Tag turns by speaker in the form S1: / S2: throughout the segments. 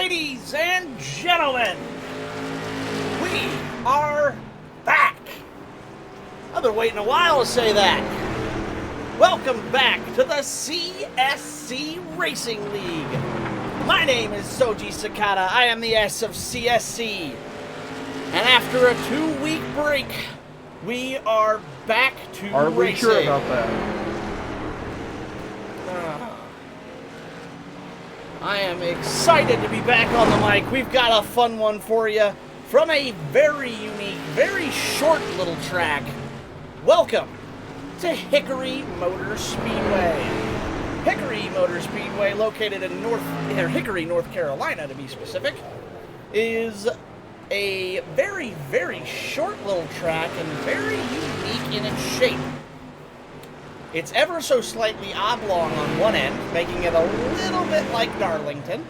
S1: Ladies and gentlemen, we are back. I've been waiting a while to say that. Welcome back to the CSC Racing League. My name is Soji Sakata. I am the S of CSC. And after a 2-week break, we are back to racing.
S2: Are we sure about that?
S1: I am excited to be back on the mic. We've got a fun one for you from a very unique, very short little track. Welcome to Hickory Motor Speedway. Hickory Motor Speedway, located in Hickory, North Carolina to be specific, is a very, very short little track and very unique in its shape. It's ever so slightly oblong on one end, making it a little bit like Darlington,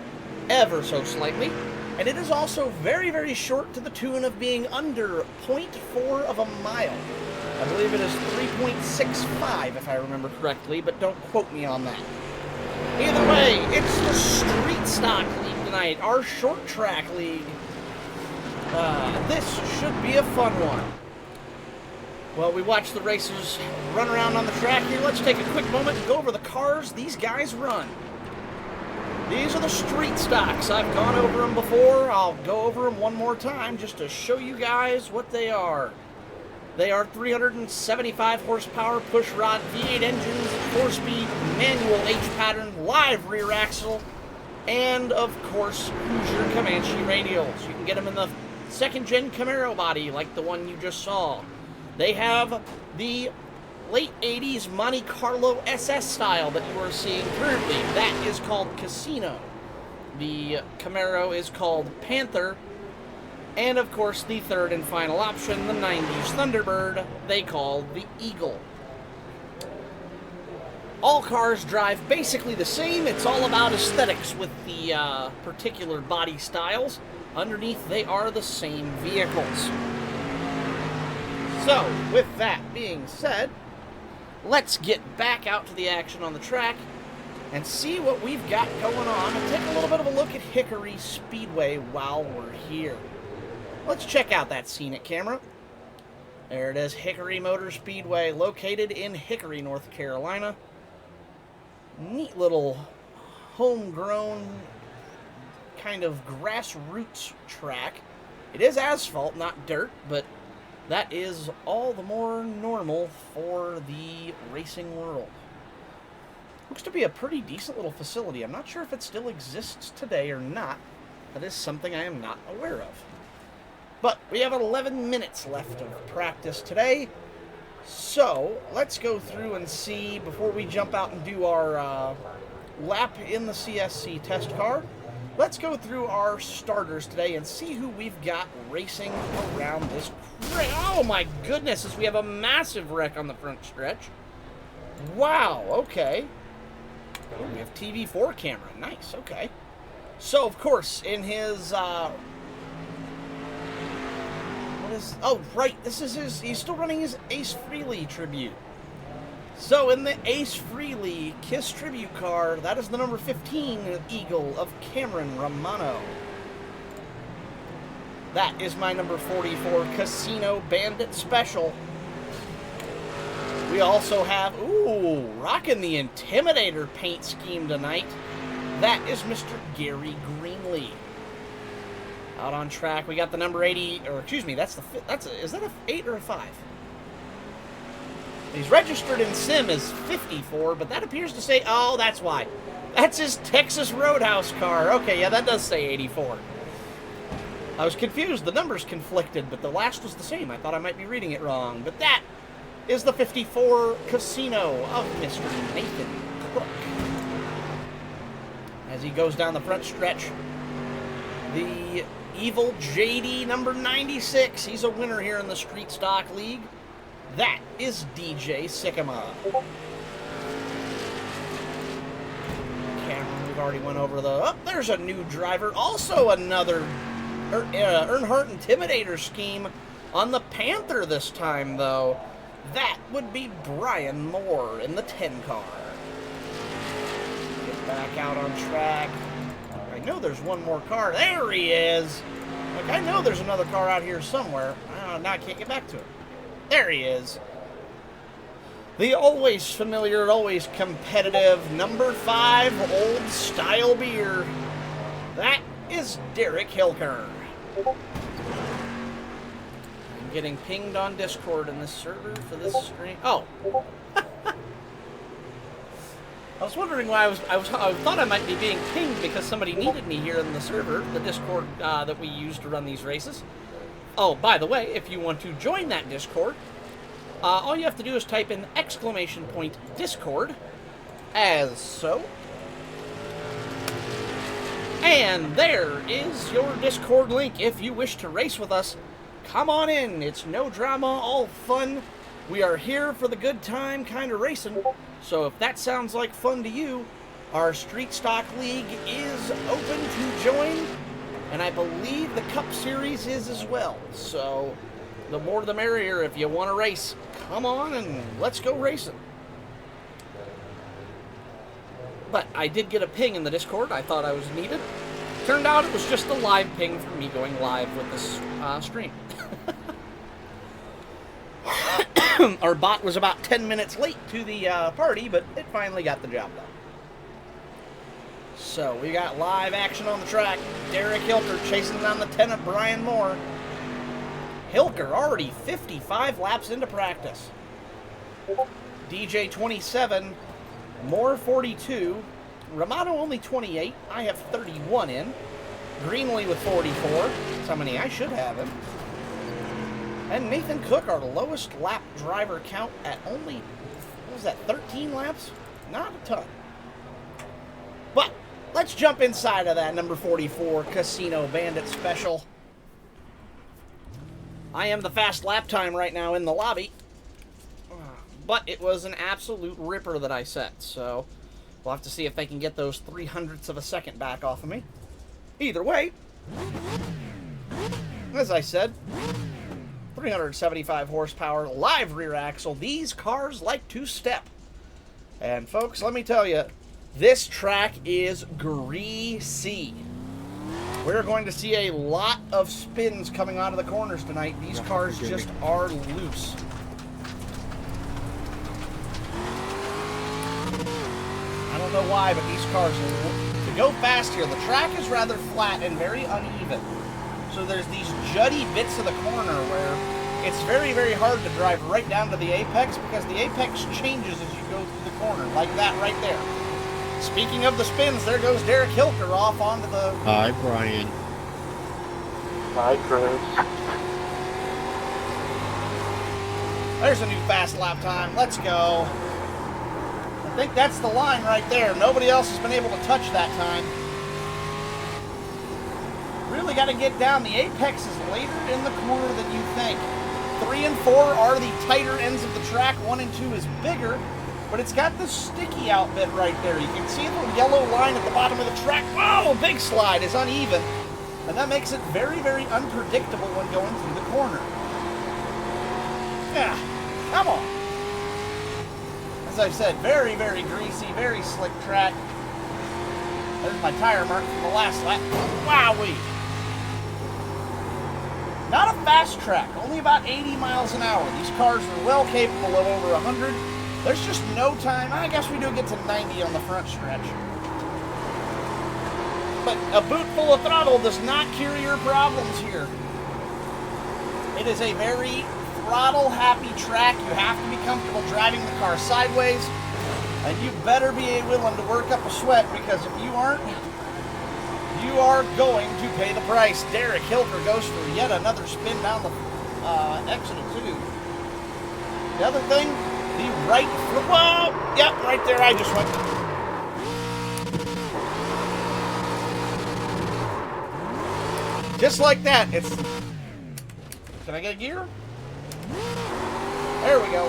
S1: ever so slightly, and it is also very, very short to the tune of being under 0.4 of a mile. I believe it is 3.65 if I remember correctly, but don't quote me on that. Either way, it's the Street Stock League tonight, our short track league. This should be a fun one. Well, we watched the racers run around on the track here. Let's take a quick moment and go over the cars these guys run. These are the street stocks. I've gone over them before. I'll go over them one more time just to show you guys what they are. They are 375 horsepower pushrod V8 engines, 4-speed manual H-pattern, live rear axle, and of course, Hoosier Comanche radials. You can get them in the second-gen Camaro body like the one you just saw. They have the late 80s Monte Carlo SS style that you are seeing currently. That is called Casino. The Camaro is called Panther. And of course, the third and final option, the 90s Thunderbird, they call the Eagle. All cars drive basically the same. It's all about aesthetics with the particular body styles. Underneath, they are the same vehicles. So, with that being said, let's get back out to the action on the track and see what we've got going on and take a little bit of a look at Hickory Speedway while we're here. Let's check out that scenic camera. There it is, Hickory Motor Speedway, located in Hickory, North Carolina. Neat little homegrown kind of grassroots track. It is asphalt, not dirt, but that is all the more normal for the racing world. Looks to be a pretty decent little facility. I'm not sure if it still exists today or not. That is something I am not aware of. But we have 11 minutes left of practice today. So let's go through and see, before we jump out and do our lap in the CSC test car, let's go through our starters today and see who we've got racing around this track. Oh my goodness, we have a massive wreck on the front stretch. Wow, okay. Ooh, we have TV4 camera, nice, okay. So, of course, in his, oh, right, this is he's still running his Ace Frehley tribute. So, in the Ace Frehley KISS tribute car, that is the number 15 Eagle of Cameron Romano. That is my number 44 Casino Bandit Special. We also have, ooh, rocking the Intimidator paint scheme tonight. That is Mr. Gary Greenlee. Out on track, we got the number 80, or excuse me, is that a 8 or a 5? He's registered in Sim as 54, but that appears to say, oh, that's why. That's his Texas Roadhouse car. Okay, yeah, that does say 84. I was confused. The numbers conflicted, but the last was the same. I thought I might be reading it wrong. But that is the 54 Casino of Mr. Nathan Cook. As he goes down the front stretch, the Evil JD number 96. He's a winner here in the Street Stock League. That is DJ Sycamore. Cameron, we've already went over the... Oh, there's a new driver. Also another Earnhardt Intimidator scheme on the Panther this time, though. That would be Brian Moore in the 10 car. Get back out on track. know there's one more car. There he is. Like, I know there's another car out here somewhere. Now I can't get back to it. There he is. The always familiar, always competitive, number 5 old style beer. That is Derek Hilker. I'm getting pinged on Discord in this server for this stream. Oh. I was wondering why I thought I might be being pinged because somebody needed me here in the server, the Discord that we use to run these races. Oh, by the way, if you want to join that Discord, all you have to do is type in !Discord, as so. And there is your Discord link. If you wish to race with us, come on in. It's no drama, all fun. We are here for the good time kind of racing. So if that sounds like fun to you, our Street Stock League is open to join. And I believe the Cup Series is as well. So the more the merrier. If you want to race, come on and let's go racing. But I did get a ping in the Discord. I thought I was needed. Turned out it was just a live ping for me going live with this stream. Our bot was about 10 minutes late to the party, but it finally got the job done. So we got live action on the track. Derek Hilker chasing down the 10 of Brian Moore. Hilker already 55 laps into practice. DJ 27, Moore 42, Romano only 28. I have 31 in. Greenlee with 44. That's how many I should have him. And Nathan Cook, our lowest lap driver count at only, what was that, 13 laps? Not a ton. But let's jump inside of that number 44 Casino Bandit Special. I am the fast lap time right now in the lobby. But it was an absolute ripper that I set, so we'll have to see if they can get those 0.03 of a second back off of me. Either way, as I said, 375 horsepower, live rear axle. These cars like to step. And folks, let me tell you, this track is greasy. We're going to see a lot of spins coming out of the corners tonight. These cars just are loose. I don't know why, but these cars, to go fast here, the track is rather flat and very uneven. So there's these jutty bits of the corner where it's very, very hard to drive right down to the apex because the apex changes as you go through the corner, like that right there. Speaking of the spins, there goes Derek Hilker off onto the...
S2: Hi, Brian.
S3: Hi, Chris.
S1: There's a new fast lap time. Let's go. I think that's the line right there. Nobody else has been able to touch that time. Really got to get down. The apex is later in the corner than you think. 3 and 4 are the tighter ends of the track. 1 and 2 is bigger, but it's got this sticky out bit right there. You can see the yellow line at the bottom of the track. Whoa, big slide is uneven, and that makes it very, very unpredictable when going through the corner. Yeah, come on. As I said, very, very greasy, very slick track. There's my tire mark from the last lap. Wowee. Not a fast track, only about 80 miles an hour. These cars are well capable of over 100. There's just no time. I guess we do get to 90 on the front stretch. But a boot full of throttle does not cure your problems here. It is a very throttle-happy track. You have to be comfortable driving the car sideways, and you better be willing to work up a sweat, because if you aren't, you are going to pay the price. Derek Hilker goes for yet another spin down the exit of 2. The other thing, the right foot, whoa, yep, right there, I just went. Just like that, it's, can I get a gear? There we go.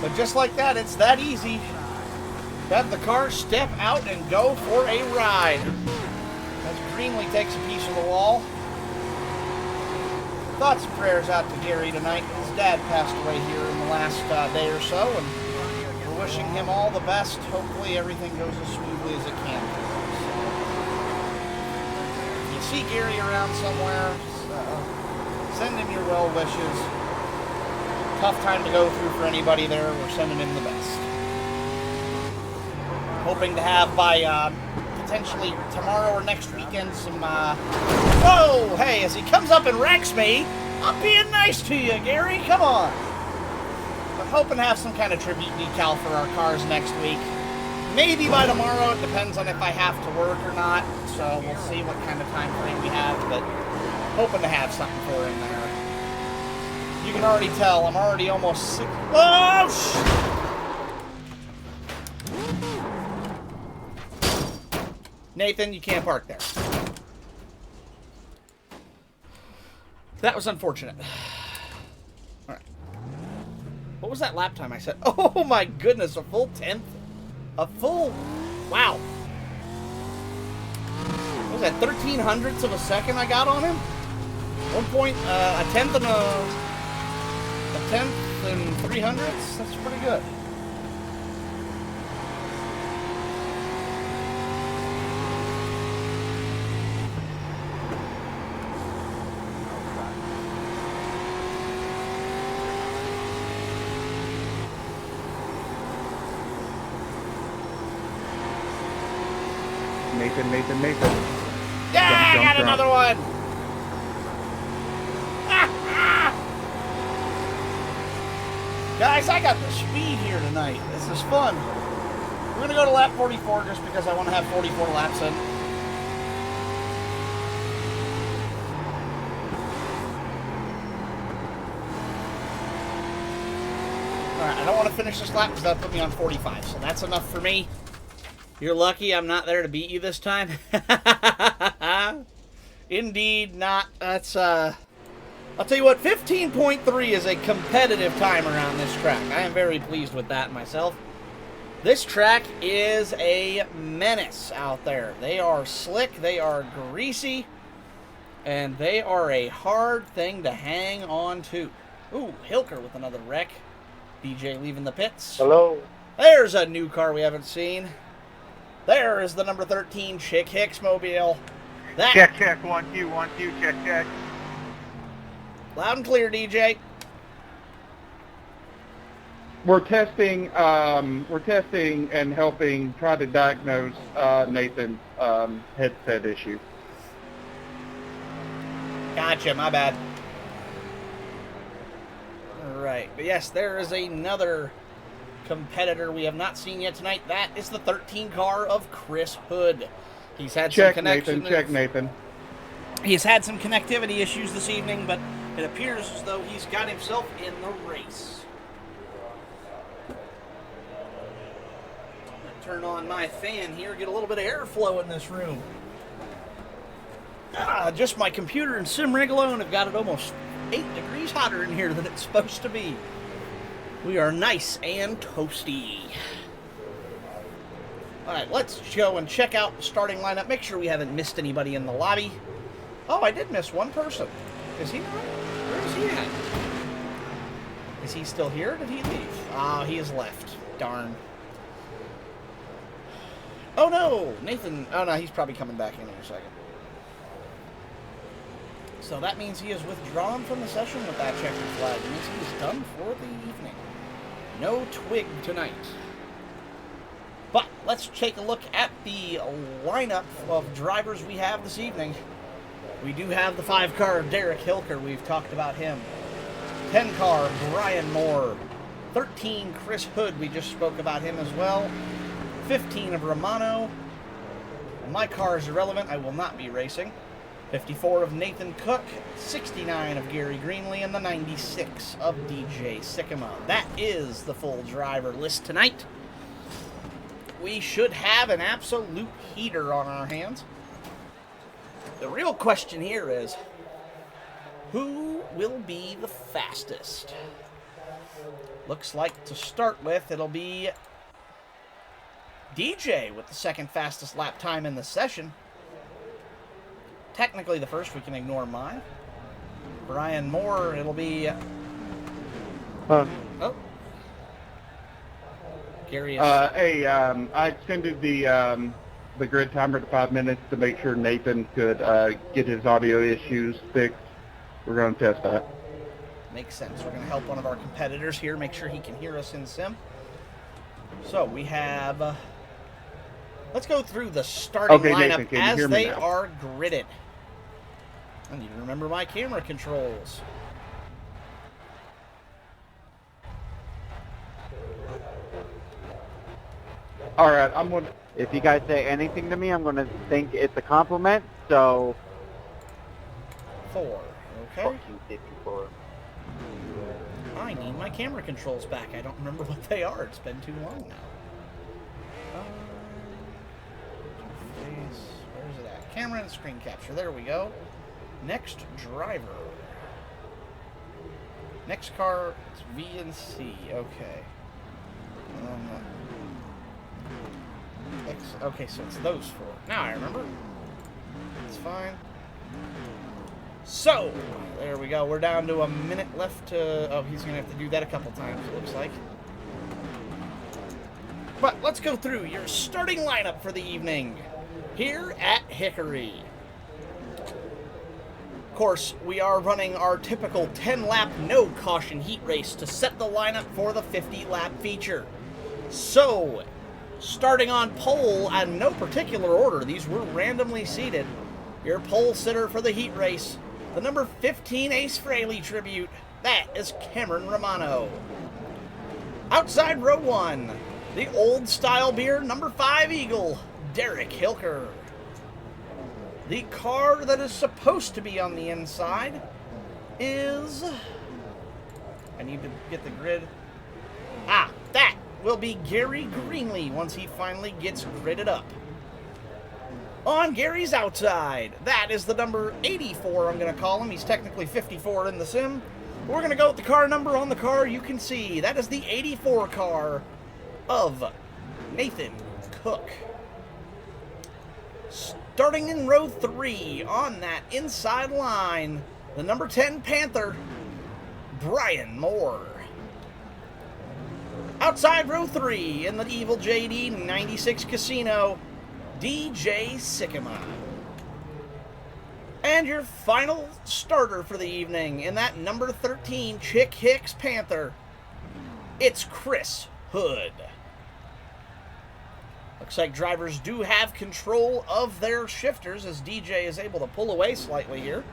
S1: But just like that, it's that easy. Have the car step out and go for a ride. As Greenlee takes a piece of the wall. Thoughts and prayers out to Gary tonight. His dad passed away here in the last day or so, and we're wishing him all the best. Hopefully everything goes as smoothly as it can. see Gary around somewhere, send him your well wishes. Tough time to go through for anybody there. We're sending him the best. Hoping to have by potentially tomorrow or next weekend some... Whoa! Hey, as he comes up and wrecks me, I'm being nice to you, Gary. Come on. I'm hoping to have some kind of tribute decal for our cars next week. Maybe by tomorrow. It depends on if I have to work or not. So we'll see what kind of time frame we have. But hoping to have something for him there. You can already tell I'm already almost sick. Oh, Nathan, you can't park there. That was unfortunate. All right. What was that lap time I said? Oh my goodness, a full 10th? A full... Wow. What was that, 1300ths of a second I got on him? A tenth and a tenth and 300ths? That's pretty good.
S2: Nathan.
S1: Yeah, I got another one. Guys, I got the speed here tonight. This is fun. We're going to go to lap 44 just because I want to have 44 laps in. Alright, I don't want to finish this lap because that'll put me on 45, so that's enough for me. You're lucky I'm not there to beat you this time. Indeed not. That's, I'll tell you what, 15.3 is a competitive time around this track. I am very pleased with that myself. This track is a menace out there. They are slick, they are greasy, and they are a hard thing to hang on to. Ooh, Hilker with another wreck. DJ leaving the pits.
S3: Hello.
S1: There's a new car we haven't seen. There is the number 13 Chick Hicks mobile. That
S2: Check, 1, 2, 1, 2, check.
S1: loud and clear, DJ.
S2: We're testing and helping try to diagnose Nathan's headset issue.
S1: Gotcha, my bad. Alright, but yes, there is another competitor we have not seen yet tonight. That is the 13 car of Chris Hood. He's had some connection.
S2: Check Nathan.
S1: He's had some connectivity issues this evening, but it appears as though he's got himself in the race. I'm gonna turn on my fan here, get a little bit of airflow in this room. Just my computer and sim rig alone have got it almost 8 degrees hotter in here than it's supposed to be. We are nice and toasty. Alright, let's go and check out the starting lineup. Make sure we haven't missed anybody in the lobby. Oh, I did miss one person. Is he not? Where is he at? Is he still here? Did he leave? Ah, he has left. Darn. Oh no! Nathan. Oh no, he's probably coming back in a second. So that means he is withdrawn from the session with that checkered flag. It means he is done for the evening. No twig tonight. But let's take a look at the lineup of drivers we have this evening. We do have the 5 car of Derek Hilker. We've talked about him. 10 car Brian Moore. 13 Chris Hood. We just spoke about him as well. 15 of Romano. My car is irrelevant. I will not be racing. 54 of Nathan Cook, 69 of Gary Greenlee, and the 96 of DJ Sycamore. That is the full driver list tonight. We should have an absolute heater on our hands. The real question here is, who will be the fastest? Looks like to start with, it'll be DJ with the second fastest lap time in the session. Technically the first, we can ignore mine. Brian Moore, it'll be... Oh. Gary is...
S2: I extended the the grid timer to 5 minutes to make sure Nathan could get his audio issues fixed. We're going to test that.
S1: Makes sense. We're going to help one of our competitors here make sure he can hear us in sim. So we have... let's go through the starting lineup
S2: Nathan, can you
S1: as
S2: hear me
S1: they
S2: now?
S1: are gridded. I need to remember my camera controls.
S2: All right, I'm going to...
S4: If you guys say anything to me, I'm going to think it's a compliment, so...
S1: 4. Okay.
S4: Fucking 54.
S1: I need my camera controls back. I don't remember what they are. It's been too long now. Where's it at? Camera and screen capture. There we go. Next driver. Next car, it's V and C. Okay. Okay, so it's those 4. Now I remember. It's fine. So, there we go. We're down to a minute left to... oh, he's going to have to do that a couple times, it looks like. But let's go through your starting lineup for the evening here at Hickory. Of course, we are running our typical 10-lap no caution heat race to set the lineup for the 50-lap feature. So, starting on pole in no particular order, these were randomly seated. Your pole sitter for the heat race, the number 15 Ace Frehley tribute, that is Cameron Romano. Outside row 1, the old style beer number 5 Eagle, Derek Hilker. The car that is supposed to be on the inside is... I need to get the grid. That will be Gary Greenlee once he finally gets gridded up. On Gary's outside, that is the number 84, I'm going to call him. He's technically 54 in the sim. We're going to go with the car number on the car you can see. That is the 84 car of Nathan Cook. Starting in row 3 on that inside line, the number 10 Panther, Brian Moore. Outside row 3 in the Evil JD 96 Casino, DJ Sycamore. And your final starter for the evening in that number 13 Chick Hicks Panther, it's Chris Hood. Looks like drivers do have control of their shifters as DJ is able to pull away slightly here.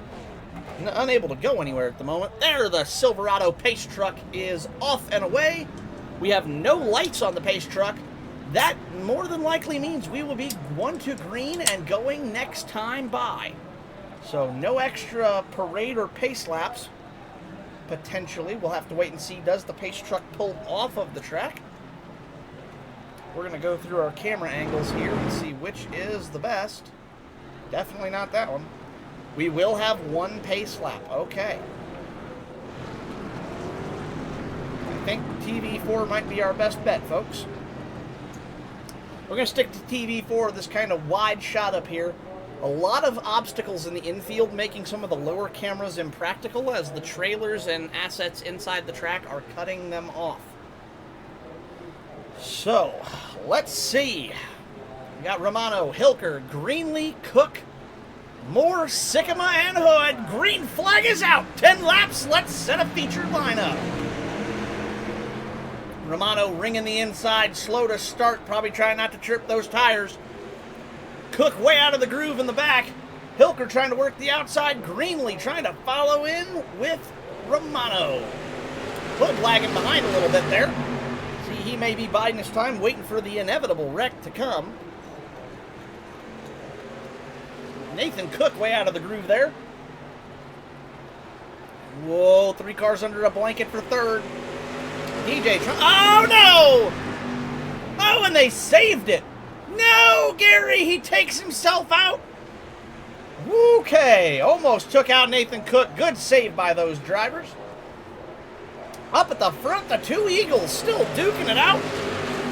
S1: Unable to go anywhere at the moment. There, the Silverado pace truck is off and away. We have no lights on the pace truck. That more than likely means we will be 1 to green and going next time by. So no extra parade or pace laps. Potentially, we'll have to wait and see, does the pace truck pull off of the track? We're going to go through our camera angles here and see which is the best. Definitely not that one. We will have 1 pace lap. Okay. I think TV4 might be our best bet, folks. We're going to stick to TV4, this kind of wide shot up here. A lot of obstacles in the infield, making some of the lower cameras impractical as the trailers and assets inside the track are cutting them off. So, let's see. We got Romano, Hilker, Greenlee, Cook, Moore, Sycamore, and Hood. Green flag is out. 10 laps. Let's set a featured lineup. Romano ringing the inside, slow to start, probably trying not to trip those tires. Cook way out of the groove in the back. Hilker trying to work the outside. Greenlee trying to follow in with Romano. Hood lagging behind a little bit there. See, he may be biding his time, waiting for the inevitable wreck to come. Nathan Cook way out of the groove there. Whoa, 3 cars under a blanket for third. DJ, oh no! Oh, and they saved it. No, Gary, he takes himself out. Okay, almost took out Nathan Cook. Good save by those drivers. Up at the front, the 2 Eagles still duking it out,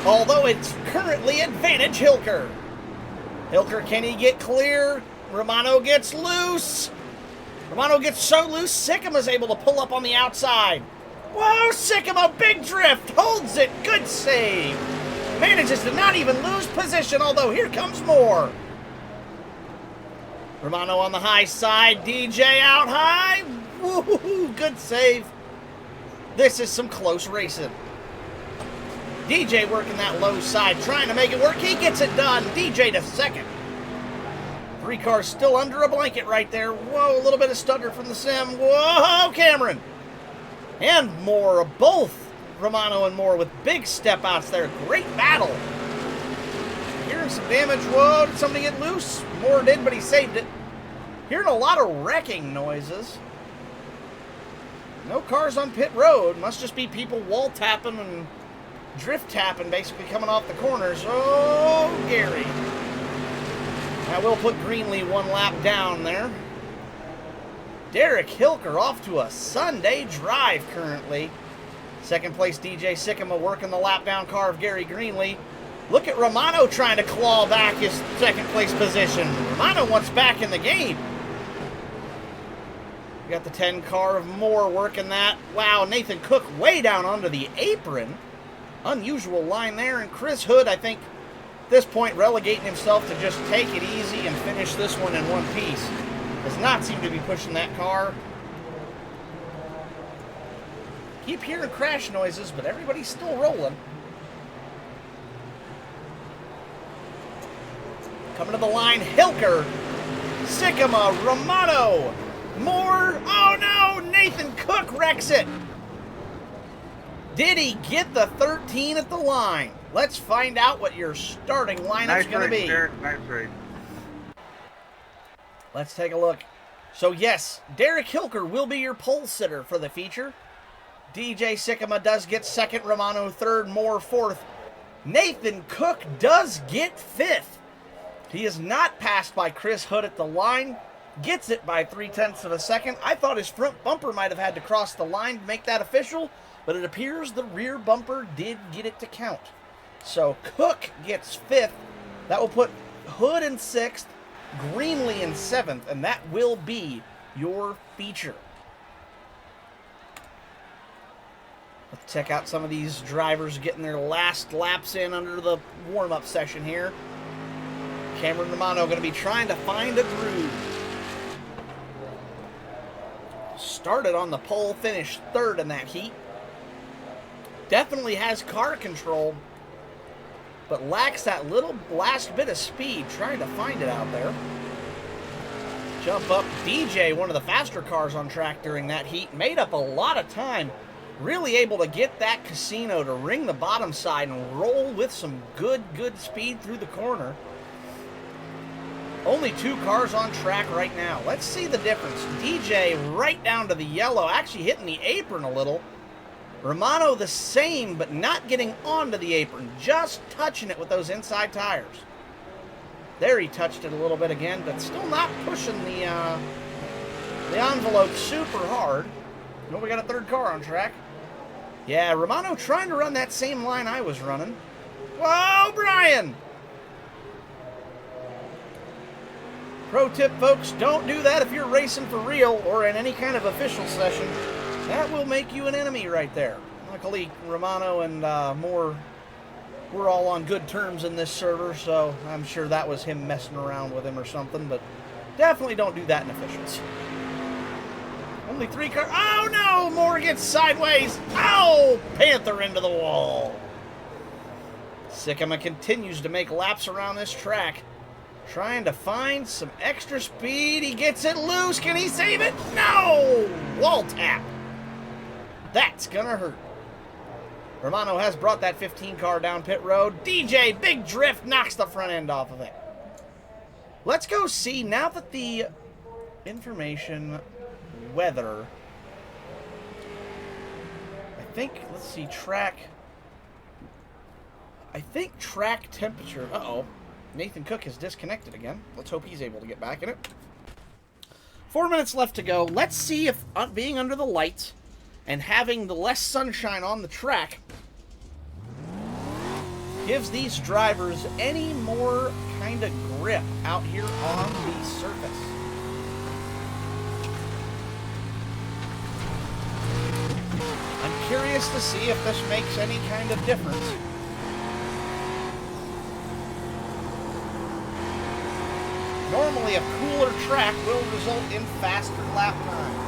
S1: although it's currently advantage Hilker. Hilker, can he get clear? Romano gets loose. Romano gets so loose, Sycama's able to pull up on the outside. Whoa, Sycamore, big drift, holds it, good save. Manages to not even lose position, although here comes more. Romano on the high side, DJ out high. Woo-hoo-hoo, good save. This is some close racing. DJ working that low side, trying to make it work. He gets it done. DJ to second. 3 cars still under a blanket right there. Whoa, a little bit of stutter from the sim. Whoa, Cameron. And Moore, both Romano and Moore with big step outs there. Great battle. Hearing some damage. Whoa, did somebody get loose? Moore did, but he saved it. Hearing a lot of wrecking noises. No cars on pit road. Must just be people wall tapping and drift tapping, basically coming off the corners. Oh, Gary. That will put Greenlee 1 lap down there. Derek Hilker off to a Sunday drive currently. Second place DJ Sycamore working the lap down car of Gary Greenlee. Look at Romano trying to claw back his second place position. Romano wants back in the game. We got the 10 car of Moore working that. Wow, Nathan Cook way down onto the apron. Unusual line there. And Chris Hood, I think, at this point, relegating himself to just take it easy and finish this one in one piece. Does not seem to be pushing that car. Keep hearing crash noises, but everybody's still rolling. Coming to the line, Hilker, Sycamore, Romano, Moore. Oh no, Nathan Cook wrecks it. Did he get the 13 at the line? Let's find out what your starting lineup's going to be.
S2: Derek, nice race.
S1: Let's take a look. So yes, Derek Hilker will be your pole sitter for the feature. DJ Sycamore does get second, Romano third, Moore fourth. Nathan Cook does get fifth. He is not passed by Chris Hood at the line. Gets it by 0.3 of a second. I thought his front bumper might have had to cross the line to make that official, but it appears the rear bumper did get it to count. So Cook gets fifth. That will put Hood in sixth, Greenlee in seventh, and that will be your feature. Let's check out some of these drivers getting their last laps in under the warm-up session here. Cameron Romano going to be trying to find a groove. Started on the pole, finished third in that heat. Definitely has car control, but lacks that little last bit of speed. Trying to find it out there. Jump up. DJ, one of the faster cars on track during that heat, made up a lot of time. Really able to get that casino to ring the bottom side and roll with some good speed through the corner. Only 2 cars on track right now. Let's see the difference. DJ right down to the yellow, actually hitting the apron a little. Romano the same, but not getting onto the apron, just touching it with those inside tires. There he touched it a little bit again, but still not pushing the envelope super hard. No, we got a 3rd car on track. Yeah, Romano trying to run that same line I was running. Whoa, Brian! Pro tip, folks, don't do that if you're racing for real or in any kind of official session. That will make you an enemy right there. Luckily, Romano and Moore, we're all on good terms in this server, so I'm sure that was him messing around with him or something, but definitely don't do that in officials. Only 3 cars. Oh, no! Moore gets sideways. Oh! Panther into the wall. Sycamore continues to make laps around this track. Trying to find some extra speed. He gets it loose. Can he save it? No! Wall tap. That's gonna hurt. Romano has brought that 15 car down pit road. DJ, big drift, knocks the front end off of it. Let's go see, now that the information, weather, I think, let's see, track, I think track temperature, uh-oh. Nathan Cook has disconnected again. Let's hope he's able to get back in it. 4 minutes left to go. Let's see if being under the lights and having the less sunshine on the track gives these drivers any more kind of grip out here on the surface. I'm curious to see if this makes any kind of difference. Unfortunately, a cooler track will result in faster lap times.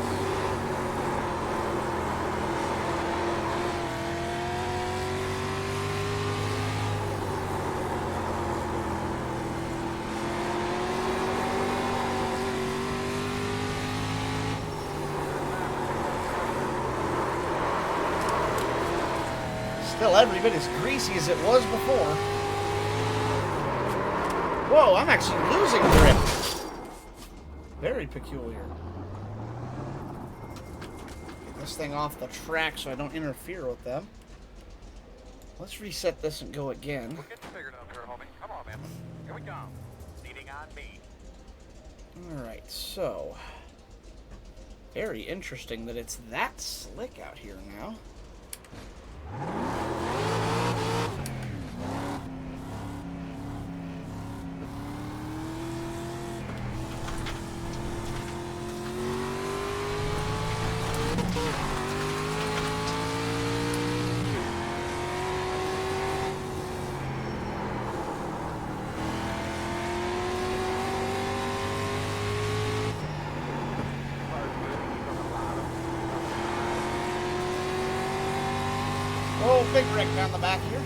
S1: Still every bit as greasy as it was before. Whoa, I'm actually losing grip. Very peculiar. Get this thing off the track so I don't interfere with them. Let's reset this and go again.
S5: We'll get you figured out here, homie. Come on, man. Here we go. Leaning on me.
S1: Alright, so... very interesting that it's that slick out here now. Oh, big wreck down the back here.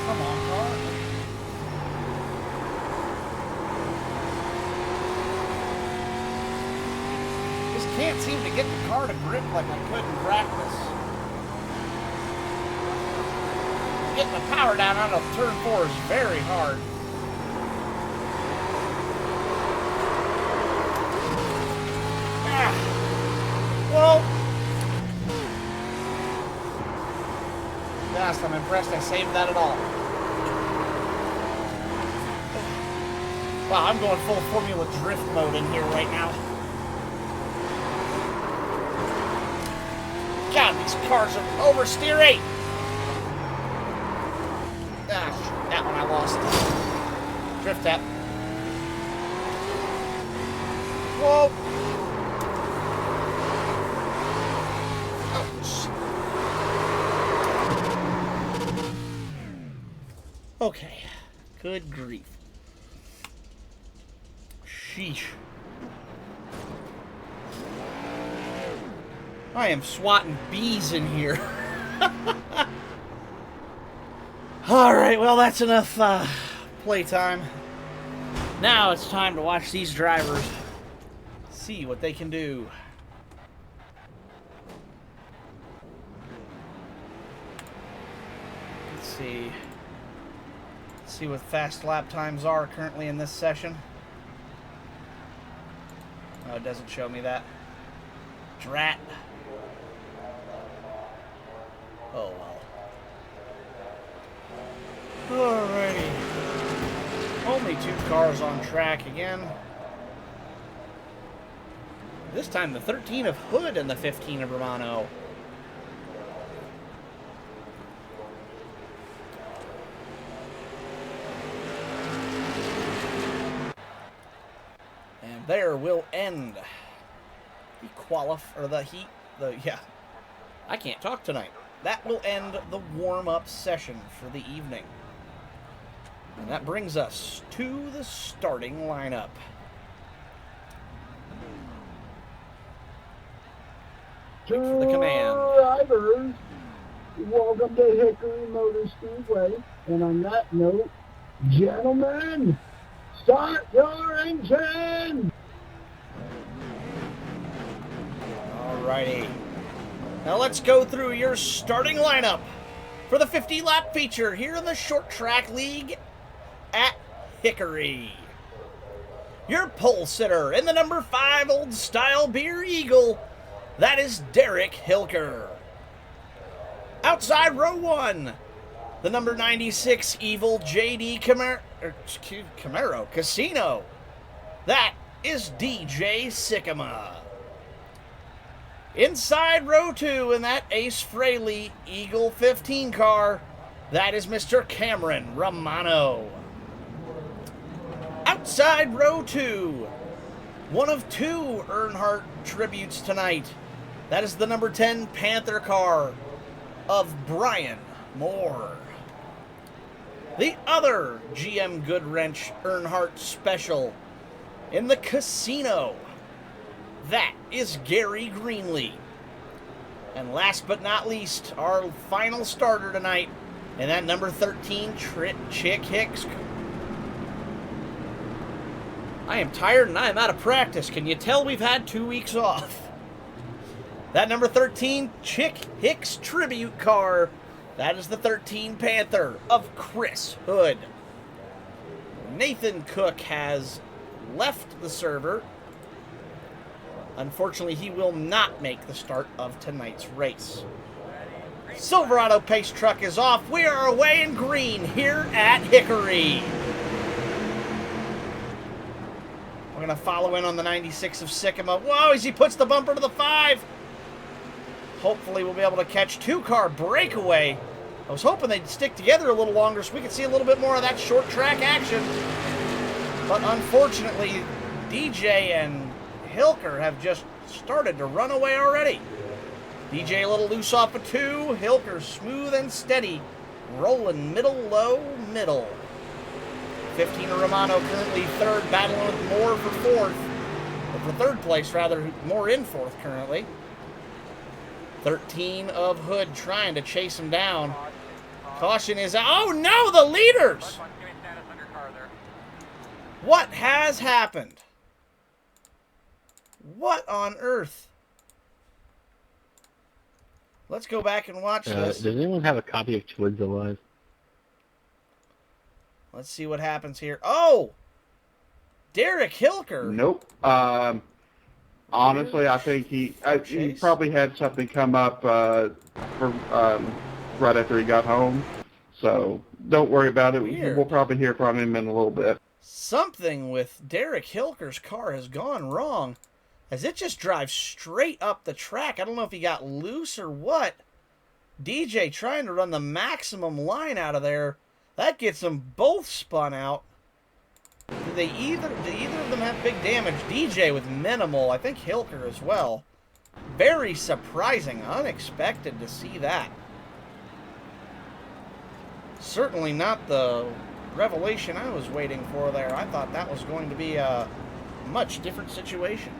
S1: Come on, car. Just can't seem to get the car to grip like I could in practice. Getting the power down out of turn 4 is very hard. Well, gosh, I'm impressed I saved that at all. Wow, I'm going full Formula Drift mode in here right now. God, these cars are oversteering. Ah, shoot, that one I lost. Drift tap. Whoa. Okay, good grief. Sheesh. I am swatting bees in here. Alright, well that's enough playtime. Now it's time to watch these drivers see what they can do. Let's see. See what fast lap times are currently in this session. Oh, it doesn't show me that. Drat. Oh well. Alrighty. Only 2 cars on track again. This time the 13 of Hood and the 15 of Romano. And there will end the I can't talk tonight. That will end the warm-up session for the evening. And that brings us to the starting lineup. Wait for the command.
S6: Drivers, welcome to Hickory Motor Speedway. And on that note, gentlemen, start your engine!
S1: Alrighty. Now let's go through your starting lineup for the 50-lap feature here in the Short Track League at Hickory. Your pole sitter in the number 5 Old Style Beer Eagle, that is Derek Hilker. Outside row 1, the number 96 Evil JD Camaro Casino. That is DJ Sycamore. Inside row 2 in that Ace Frehley Eagle 15 car, that is Mr. Cameron Romano. Outside row 2, one of 2 Earnhardt tributes tonight. That is the number 10 Panther car of Brian Moore. The other GM Goodwrench Earnhardt special in the casino, that is Gary Greenlee. And last but not least, our final starter tonight, and that number 13 Chick Hicks. I am tired and I am out of practice. Can you tell we've had 2 weeks off? That number 13 Chick Hicks tribute car, that is the 13 Panther of Chris Hood. Nathan Cook has left the server. Unfortunately, he will not make the start of tonight's race. Silverado Pace Truck is off. We are away in green here at Hickory. We're going to follow in on the 96 of Sycamore. Whoa, as he puts the bumper to the 5. Hopefully we'll be able to catch 2-car breakaway. I was hoping they'd stick together a little longer so we could see a little bit more of that short track action. But unfortunately, DJ and Hilker have just started to run away already. DJ a little loose off of 2. Hilker smooth and steady. Rolling middle, low, middle. 15 Romano currently 3rd, battling with Moore for 4th. Or for 3rd place, rather. Moore in 4th currently. 13 of Hood trying to chase him down. Caution is out. Oh no, the leaders! What has happened? What on earth? Let's go back and watch this.
S7: Does anyone have a copy of Twins Alive?
S1: Let's see what happens here. Oh! Derek Hilker.
S2: Nope. Honestly, I think he probably had something come up right after he got home. So don't worry about it.
S1: Weird.
S2: We'll probably hear from him in a little bit.
S1: Something with Derek Hilker's car has gone wrong, as it just drives straight up the track. I don't know if he got loose or what. DJ trying to run the maximum line out of there. That gets them both spun out. Do either of them have big damage? DJ with minimal. I think Hilker as well. Very surprising. Unexpected to see that. Certainly not the revelation I was waiting for there. I thought that was going to be a much different situation.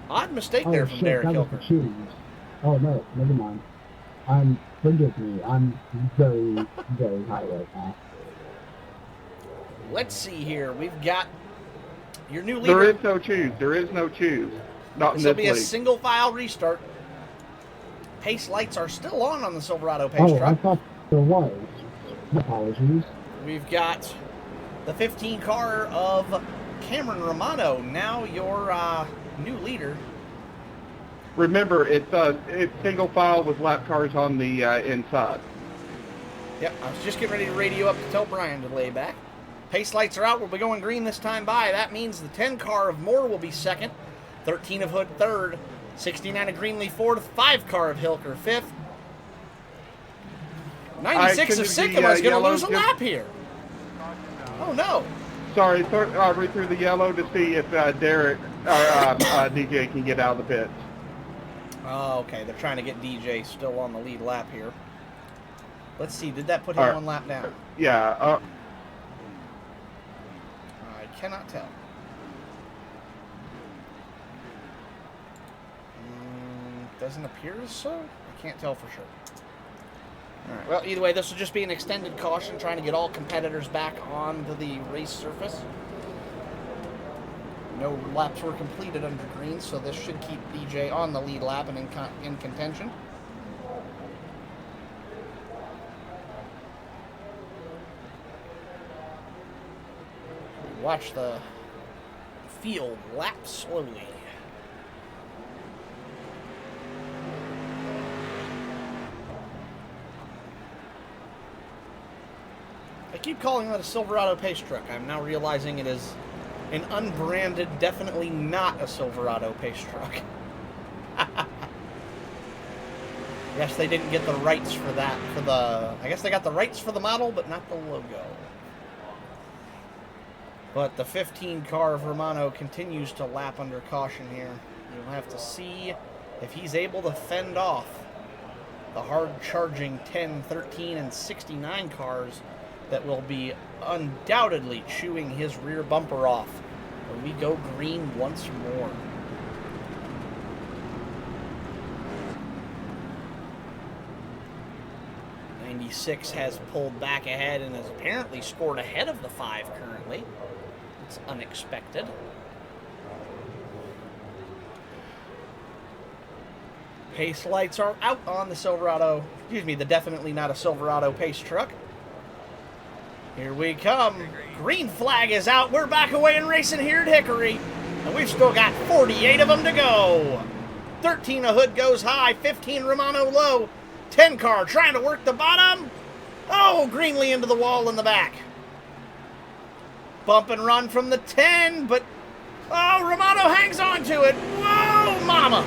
S1: Odd mistake there from Derek Hilker.
S6: Oh no, never mind. Forgive me. I'm very, very high right now.
S1: Let's see here. We've got your new
S2: There
S1: leader.
S2: is no choose. There is no choose. Not in
S1: This will
S2: this
S1: be a
S2: league.
S1: single file restart. Pace lights are still on the Silverado Pace
S6: Oh, I
S1: truck.
S6: thought there was. Apologies.
S1: We've got the 15 car of Cameron Romano, now your new leader.
S2: Remember, it's single file with lap cars on the inside.
S1: Yep, I was just getting ready to radio up to tell Brian to lay back. Pace lights are out. We'll be going green this time by. That means the 10 car of Moore will be 2nd, 13 of Hood 3rd, 69 of Greenlee 4th, 5 car of Hilker 5th. 96 of Sycamore is going to lose a lap here. Oh no.
S2: Sorry, read through the yellow to see if Derek or DJ can get out of the pits.
S1: Oh, okay. They're trying to get DJ still on the lead lap here. Let's see. Did that put him
S2: All right.
S1: 1 lap down?
S2: Yeah.
S1: I cannot tell. Doesn't appear as so. I can't tell for sure. All right. Well, either way, this will just be an extended caution, trying to get all competitors back onto the race surface. No laps were completed under green, so this should keep DJ on the lead lap and in contention. Watch the field lap slowly. I keep calling that a Silverado pace truck. I'm now realizing it is an unbranded, definitely not a Silverado pace truck. Yes, they didn't get the rights for that. I guess they got the rights for the model, but not the logo. But the 15 car of Romano continues to lap under caution here. You'll have to see if he's able to fend off the hard-charging 10, 13, and 69 cars that will be undoubtedly chewing his rear bumper off when we go green once more. '96 has pulled back ahead and has apparently scored ahead of the 5 currently. It's unexpected. Pace lights are out on the Silverado, excuse me, the definitely not a Silverado pace truck. Here we come. Green flag is out. We're back away and racing here at Hickory. And we've still got 48 of them to go. 13 a hood goes high, 15 Romano low. 10 car trying to work the bottom. Oh, Greenlee into the wall in the back. Bump and run from the 10, but oh, Romano hangs on to it. Whoa, mama.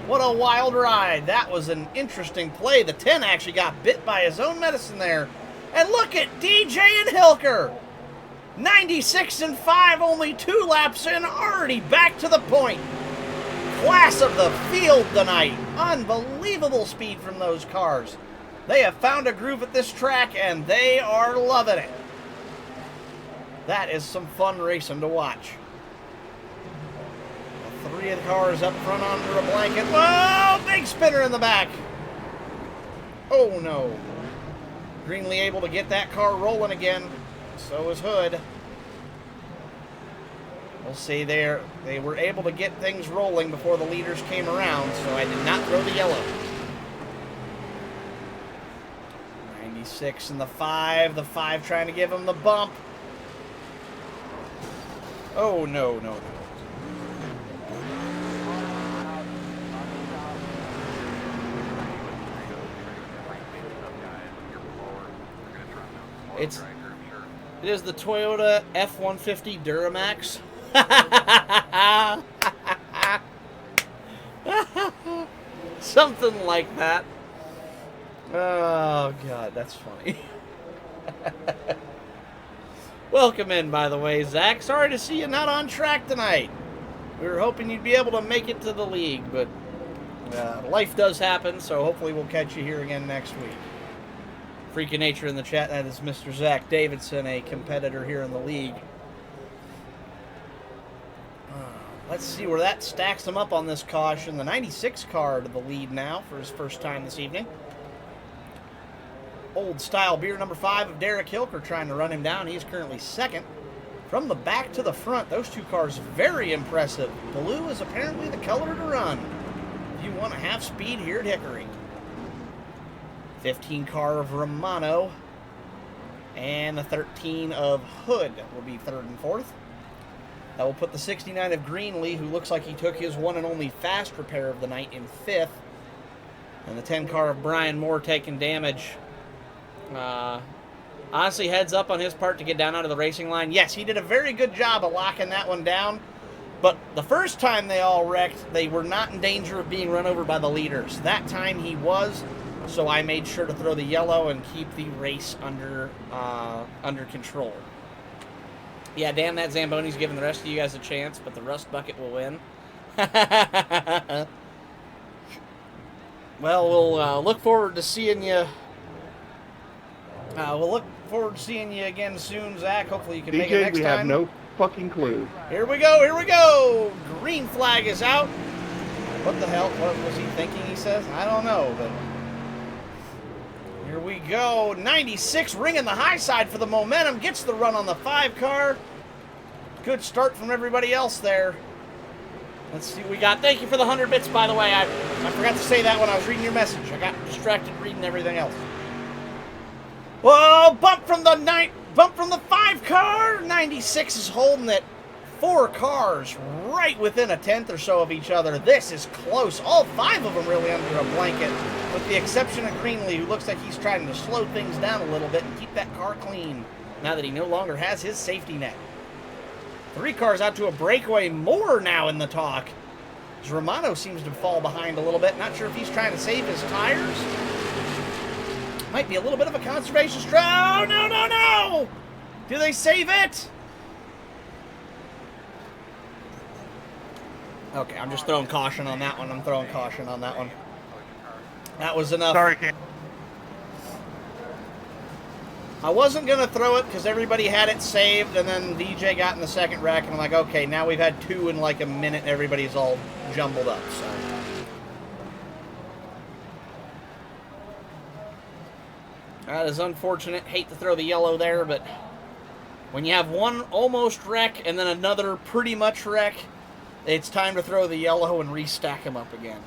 S1: What a wild ride. That was an interesting play. The 10 actually got bit by his own medicine there. And look at DJ and Hilker. 96 and 5, only 2 laps in, already back to the point. Class of the field tonight. Unbelievable speed from those cars. They have found a groove at this track, and they are loving it. That is some fun racing to watch. 3 of the cars up front under a blanket. Whoa, big spinner in the back. Oh, no. Greenlee able to get that car rolling again. So is Hood. We'll see there. They were able to get things rolling before the leaders came around, so I did not throw the yellow. 96 and the 5. The 5 trying to give him the bump. Oh, no, no, no. It is the Toyota F-150 Duramax. Something like that. Oh, God, that's funny. Welcome in, by the way, Zach. Sorry to see you not on track tonight. We were hoping you'd be able to make it to the league, but life does happen, so hopefully we'll catch you here again next week. Freak of Nature in the chat, that is Mr. Zach Davidson, a competitor here in the league. Let's see where that stacks him up on this caution. The 96 car to the lead now for his first time this evening. Old style beer number 5 of Derek Hilker trying to run him down. He's currently second. From the back to the front, those 2 cars very impressive. Blue is apparently the color to run if you want to have speed here at Hickory. 15 car of Romano and the 13 of Hood will be 3rd and 4th. That will put the 69 of Greenlee, who looks like he took his one and only fast repair of the night, in 5th. And the 10 car of Brian Moore taking damage. Honestly, heads up on his part to get down out of the racing line. Yes, he did a very good job of locking that one down. But the first time they all wrecked, they were not in danger of being run over by the leaders. That time he was. So I made sure to throw the yellow and keep the race under control. Yeah, damn, that Zamboni's giving the rest of you guys a chance, but the Rust Bucket will win. Well, we'll look forward to seeing you. We'll look forward to seeing you again soon, Zach. Hopefully you can make it next time.
S2: We have no fucking clue.
S1: Here we go, here we go. Green flag is out. What the hell? What was he thinking, he says? I don't know, but... Here we go. 96 ringing the high side for the momentum. Gets the run on the 5 car. Good start from everybody else there. Let's see what we got. Thank you for the 100 bits, by the way. I forgot to say that when I was reading your message. I got distracted reading everything else. Whoa, bump from the 5 car. 96 is holding it. 4 cars right within a tenth or so of each other. This is close. All 5 of them really under a blanket. with the exception of Greenlee, who looks like he's trying to slow things down a little bit and keep that car clean now that he no longer has his safety net. 3 cars out to a breakaway. Moore now in the talk. As Romano seems to fall behind a little bit. Not sure if he's trying to save his tires. Might be a little bit of a conservation strategy. Oh, no, no, no! Do they save it? Okay, I'm just throwing caution on that one. I'm throwing caution on that one. That was enough.
S2: Sorry, Cam.
S1: I wasn't going to throw it because everybody had it saved, and then DJ got in the second wreck, and I'm like, okay, now we've had 2 in like a minute, and everybody's all jumbled up, so. That is unfortunate. Hate to throw the yellow there, but when you have one almost wreck and then another pretty much wreck, it's time to throw the yellow and restack them up again.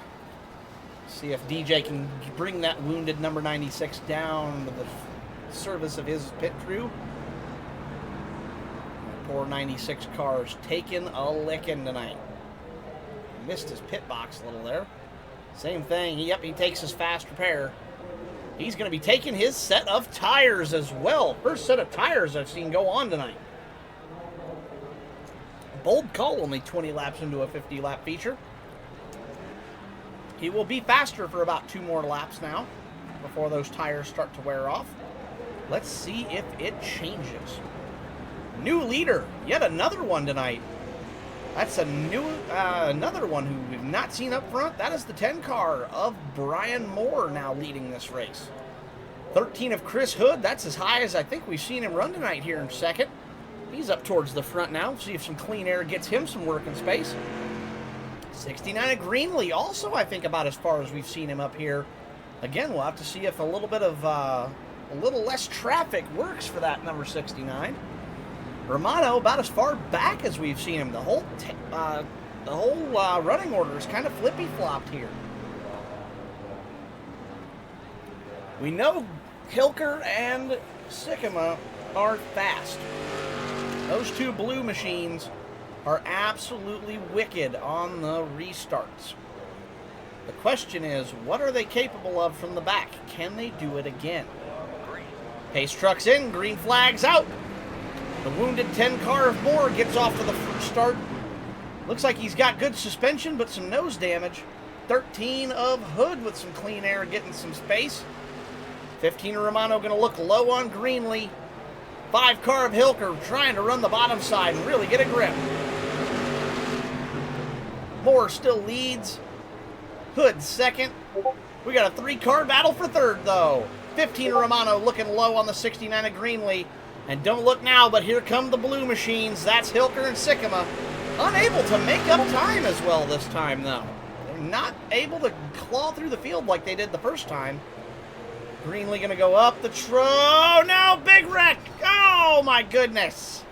S1: See if DJ can bring that wounded number 96 down to the service of his pit crew. Poor 96 car's taking a licking tonight. Missed his pit box a little there. Same thing. Yep, he takes his fast repair. He's going to be taking his set of tires as well. First set of tires I've seen go on tonight. Bold call, only 20 laps into a 50-lap feature. He will be faster for about 2 more laps now before those tires start to wear off. Let's see if it changes. New leader, yet another one tonight. That's a new, another one who we've not seen up front. That is the 10 car of Brian Moore now leading this race. 13 of Chris Hood. That's as high as I think we've seen him run tonight here in second. He's up towards the front now. See if some clean air gets him some working space. 69 of Greenlee. Also, I think about as far as we've seen him up here. Again, we'll have to see if a little bit of, a little less traffic works for that number 69. Romano about as far back as we've seen him. The whole running order is kind of flippy-flopped here. We know Hilker and Sycamore are fast. Those 2 blue machines are absolutely wicked on the restarts. The question is, what are they capable of from the back? Can they do it again? Pace truck's in, green flag's out. The wounded 10 car of Moore gets off to the first start. Looks like he's got good suspension, but some nose damage. 13 of Hood with some clean air, getting some space. 15 of Romano going to look low on Greenlee. 5 car of Hilker trying to run the bottom side and really get a grip. Moore still leads. Hood second. We got a 3 car battle for third, though. 15 of Romano looking low on the 69 of Greenlee. And don't look now, but here come the blue machines. That's Hilker and Sycamore. Unable to make up time as well this time, though. They're not able to claw through the field like they did the first time. Greenlee going to go up the oh, no, big wreck. Oh, my goodness.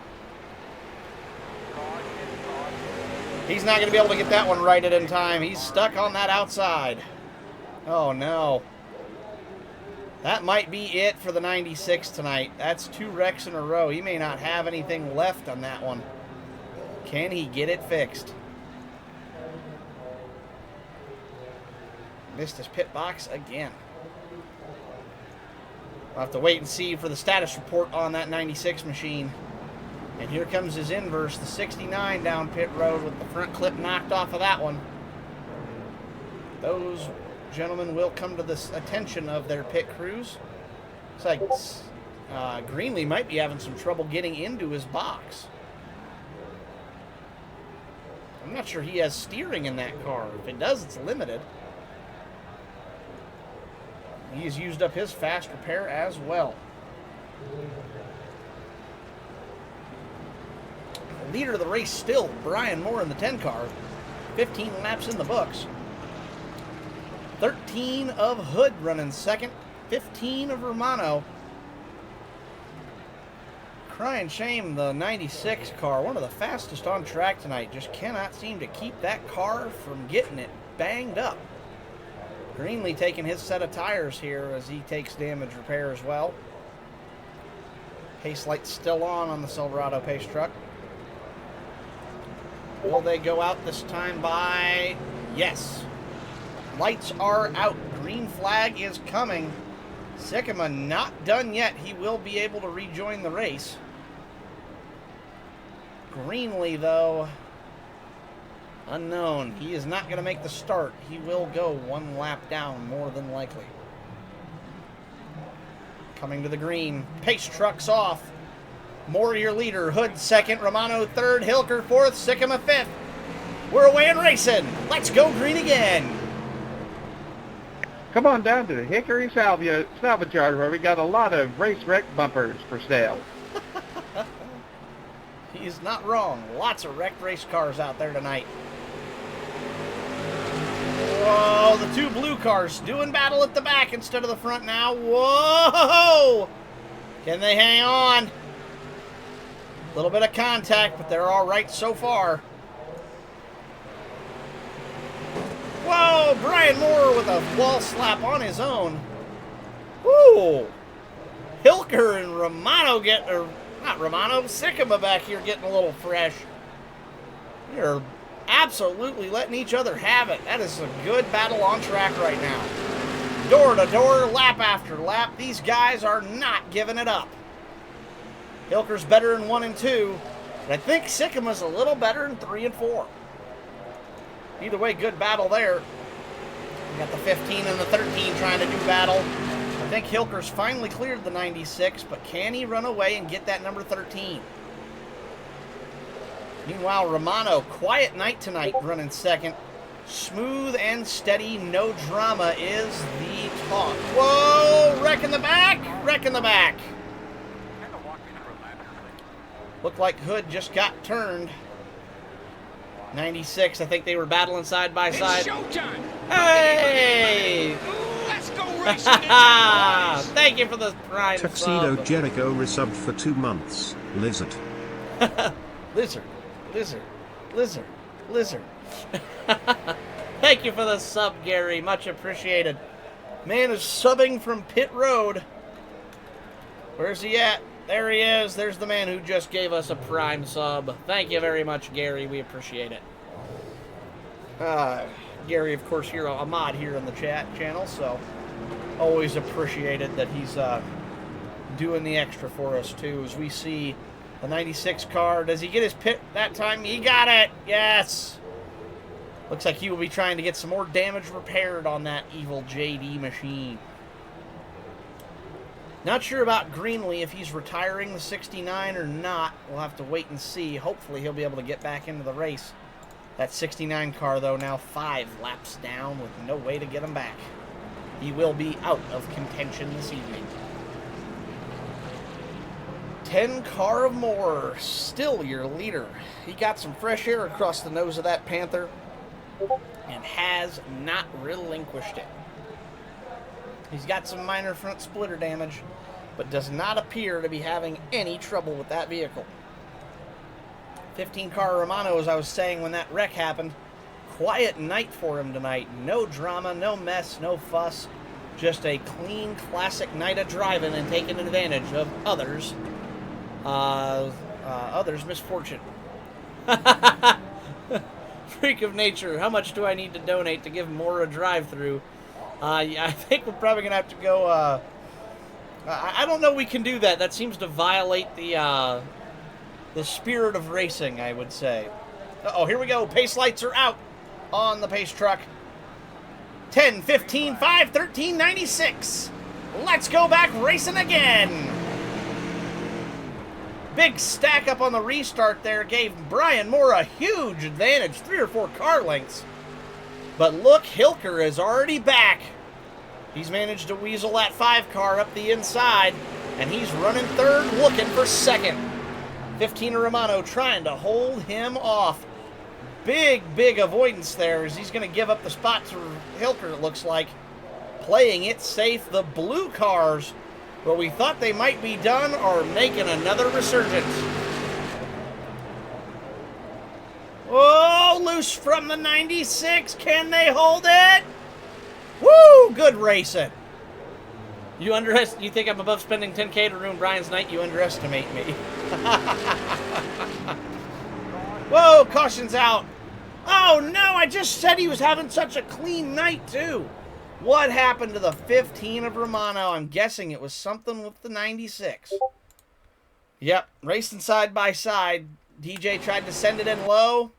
S1: He's not going to be able to get that one righted in time. He's stuck on that outside. Oh, no. That might be it for the 96 tonight. That's 2 wrecks in a row. He may not have anything left on that one. Can he get it fixed? Missed his pit box again. We'll have to wait and see for the status report on that 96 machine. And here comes his inverse, the 69 down pit road with the front clip knocked off of that one. Those gentlemen will come to the attention of their pit crews. Looks like Greenlee might be having some trouble getting into his box. I'm not sure he has steering in that car. If it does, it's limited. He's used up his fast repair as well. Leader of the race still, Brian Moore in the 10 car. 15 laps in the books. 13 of Hood running second. 15 of Romano. Crying shame, the 96 car, one of the fastest on track tonight, just cannot seem to keep that car from getting it banged up. Greenlee taking his set of tires here as he takes damage repair as well. Pace light's still on the Silverado pace truck. Will they go out this time by... Yes. Lights are out. Green flag is coming. Sycamore not done yet. He will be able to rejoin the race. Greenlee, though, unknown. He is not going to make the start. He will go one lap down, more than likely. Coming to the green. Pace trucks off. Moore your leader. Hood second. Romano third. Hilker fourth. Sycamore fifth. We're away and racing. Let's go green again.
S2: Come on down to the Hickory salvage yard where we got a lot of race wreck bumpers for sale.
S1: He's not wrong. Lots of wrecked race cars out there tonight. Whoa, the two blue cars doing battle at the back instead of the front now. Whoa! Can they hang on? A little bit of contact, but they're all right so far. Whoa, Brian Moore with a wall slap on his own. Woo! Hilker and Romano not Romano, Sycamore back here getting a little fresh. They're absolutely letting each other have it. That is a good battle on track right now. Door to door, lap after lap. These guys are not giving it up. Hilker's better in 1 and 2, but I think Sycamore's a little better in 3 and 4. Either way, good battle there. We got the 15 and the 13 trying to do battle. I think Hilker's finally cleared the 96, but can he run away and get that number 13? Meanwhile, Romano, quiet night tonight, running second. Smooth and steady, no drama is the talk. Whoa, wreck in the back, wreck in the back. Looked like Hood just got turned. 96, I think they were battling side by side.
S8: It's showtime.
S1: Hey!
S8: Let's go racing.
S1: Thank you for the prime
S9: Tuxedo
S1: sub.
S9: Jericho resubbed for 2 months. Lizard.
S1: Lizard, lizard, lizard, lizard. Thank you for the sub, Gary. Much appreciated. Man is subbing from pit road. Where's he at? There he is. There's the man who just gave us a prime sub. Thank you very much, Gary. We appreciate it. Gary, of course, you're a mod here in the chat channel, so always appreciated that he's doing the extra for us, too, as we see the 96 car. Does he get his pit that time? He got it. Yes. Looks like he will be trying to get some more damage repaired on that evil JD machine. Not sure about Greenlee, if he's retiring the 69 or not. We'll have to wait and see. Hopefully he'll be able to get back into the race. That 69 car, though, now 5 laps down with no way to get him back. He will be out of contention this evening. 10 car of Moore, still your leader. He got some fresh air across the nose of that Panther and has not relinquished it. He's got some minor front splitter damage, but does not appear to be having any trouble with that vehicle. 15 car Romano, as I was saying when that wreck happened, quiet night for him tonight. No drama, no mess, no fuss. Just a clean, classic night of driving and taking advantage of others' misfortune. Freak of nature, how much do I need to donate to give more a drive-through? I think we're probably going to have to go, I don't know we can do that. That seems to violate the spirit of racing, I would say. Uh-oh, here we go. Pace lights are out on the pace truck. 10, 15, 5, 13, 96. Let's go back racing again. Big stack up on the restart there gave Brian Moore a huge advantage, 3 or 4 car lengths. But look, Hilker is already back. He's managed to weasel that 5 car up the inside, and he's running third, looking for second. 15 Romano trying to hold him off. Big avoidance there as he's going to give up the spot to Hilker, it looks like. Playing it safe. The blue cars, where we thought they might be done, are making another resurgence. Oh, loose from the 96. Can they hold it? Woo! Good racing. You think I'm above spending 10K to ruin Brian's night? You underestimate me. Whoa, caution's out. Oh, no, I just said he was having such a clean night, too. What happened to the 15 of Romano? I'm guessing it was something with the 96. Yep, racing side by side. DJ tried to send it in low.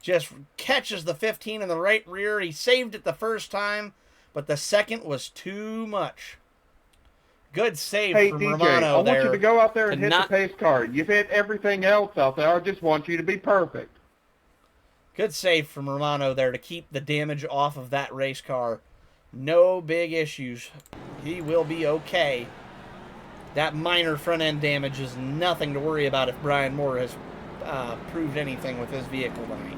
S1: Just catches the 15 in the right rear. He saved it the first time, but the second was too much. Good save from
S2: DJ,
S1: Romano there.
S2: I want you to go out there and hit
S1: not-
S2: the pace car. You've hit everything else out there. I just want you to be perfect.
S1: Good save from Romano there to keep the damage off of that race car. No big issues. He will be okay. That minor front-end damage is nothing to worry about if Brian Moore has proved anything with his vehicle tonight.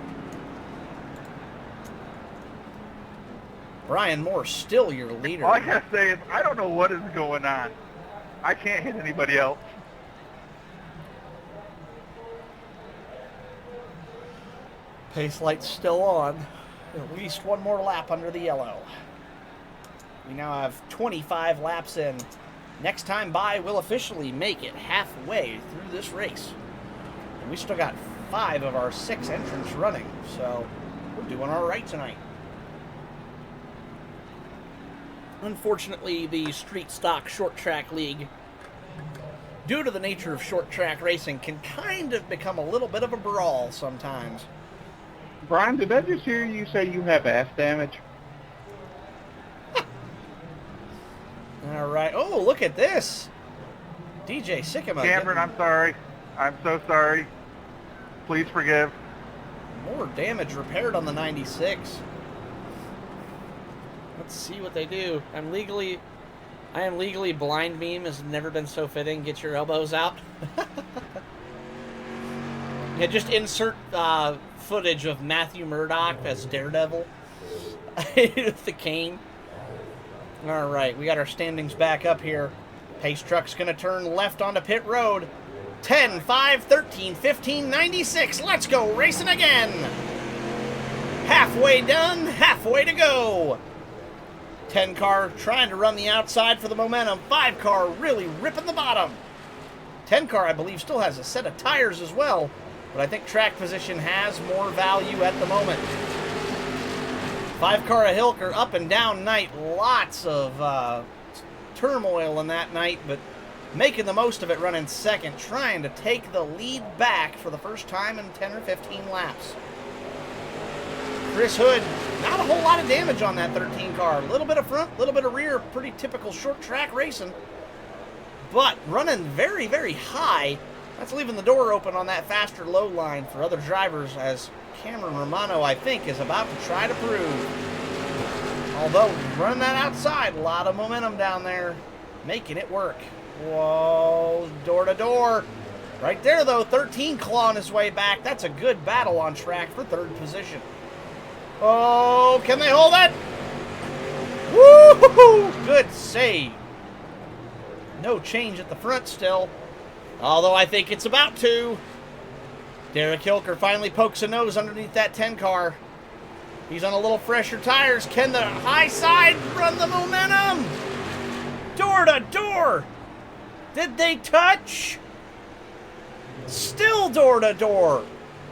S1: Brian Moore still your leader.
S3: All I gotta say is, I don't know what is going on. I can't hit anybody else.
S1: Pace light's still on. At least one more lap under the yellow. We now have 25 laps in. Next time by, we'll officially make it halfway through this race. And we still got 5 of our 6 entrants running, so we're doing all right tonight. Unfortunately, the Street Stock Short Track League, due to the nature of short track racing, can kind of become a little bit of a brawl sometimes.
S2: Brian, did I just hear you say you have ass damage?
S1: All right. Oh, look at this. DJ Sycamore.
S3: Cameron, I'm sorry. I'm so sorry. Please forgive.
S1: More damage repaired on the 96. Let's see what they do. I am legally blind meme has never been so fitting. Get your elbows out. Yeah, just insert footage of Matthew Murdock as Daredevil with the cane. All right, we got our standings back up here. Pace truck's going to turn left onto pit road. 10, 5, 13, 15, 96. Let's go racing again. Halfway done, halfway to go. 10 car trying to run the outside for the momentum. 5 car really ripping the bottom. 10 car, I believe, still has a set of tires as well, but I think track position has more value at the moment. 5 car of Hilker, up and down night. Lots of turmoil in that night, but making the most of it, running second, trying to take the lead back for the first time in 10 or 15 laps. Chris Hood, not a whole lot of damage on that 13 car. A little bit of front, a little bit of rear, pretty typical short track racing. But running very, very high. That's leaving the door open on that faster low line for other drivers, as Cameron Romano, I think, is about to try to prove. Although, running that outside, a lot of momentum down there, making it work. Whoa, door to door. Right there, though, 13 clawing his way back. That's a good battle on track for third position. Oh, can they hold it? Woo-hoo-hoo! Good save. No change at the front still, although I think it's about to. Derek Hilker finally pokes a nose underneath that 10 car. He's on a little fresher tires. Can the high side run the momentum? Door to door. Did they touch? Still door to door.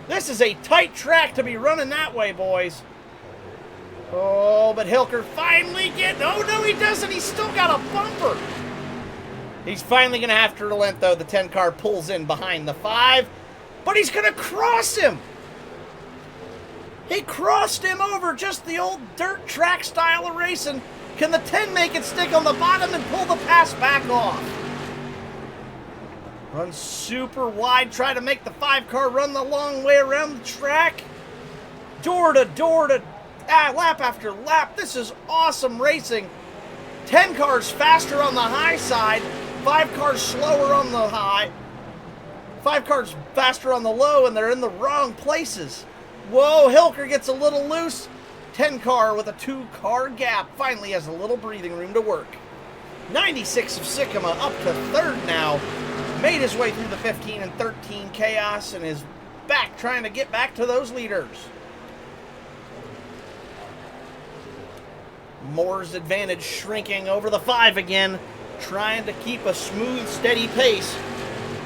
S1: This is a tight track to be running that way, boys. Oh, but Hilker finally oh no, he doesn't. He's still got a bumper. He's finally going to have to relent, though. The 10 car pulls in behind the 5, but he's going to cross him. He crossed him over, just the old dirt track style of racing. Can the 10 make it stick on the bottom and pull the pass back off? Run super wide, try to make the 5 car run the long way around the track. Door to door to lap after lap. This is awesome racing. 10 cars faster on the high side, 5 cars slower on the high, 5 cars faster on the low, and they're in the wrong places. Whoa, Hilker gets a little loose. 10 car with a 2 car gap finally has a little breathing room to work. 96 of Sycamore up to third now. Made his way through the 15 and 13 chaos and is back trying to get back to those leaders. Moore's advantage shrinking over the 5 again, trying to keep a smooth, steady pace.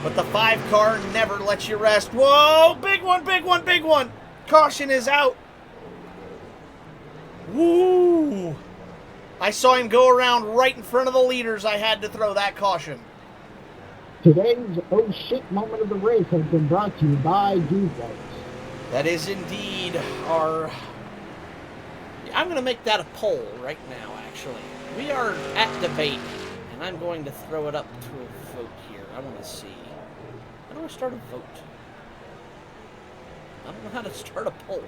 S1: But the 5 car never lets you rest. Whoa, big one, big one, big one. Caution is out. Woo. I saw him go around right in front of the leaders. I had to throw that caution.
S6: Today's oh shit moment of the race has been brought to you by Speedway.
S1: That is indeed our... I'm going to make that a poll right now, actually. We are at debate, and I'm going to throw it up to a vote here. I want to see. How do I start a vote? I don't know how to start a poll.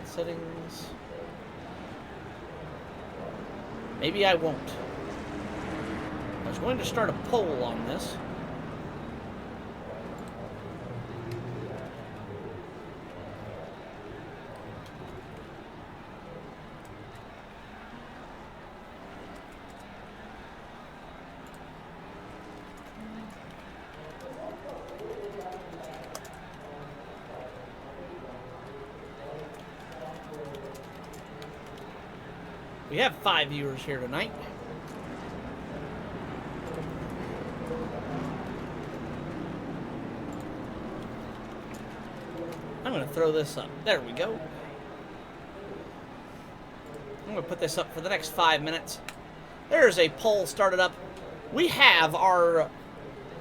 S1: Settings. Maybe I won't. I was going to start a poll on this. We have 5 viewers here tonight. I'm going to throw this up. There we go. I'm going to put this up for the next 5 minutes. There's a poll started up. We have our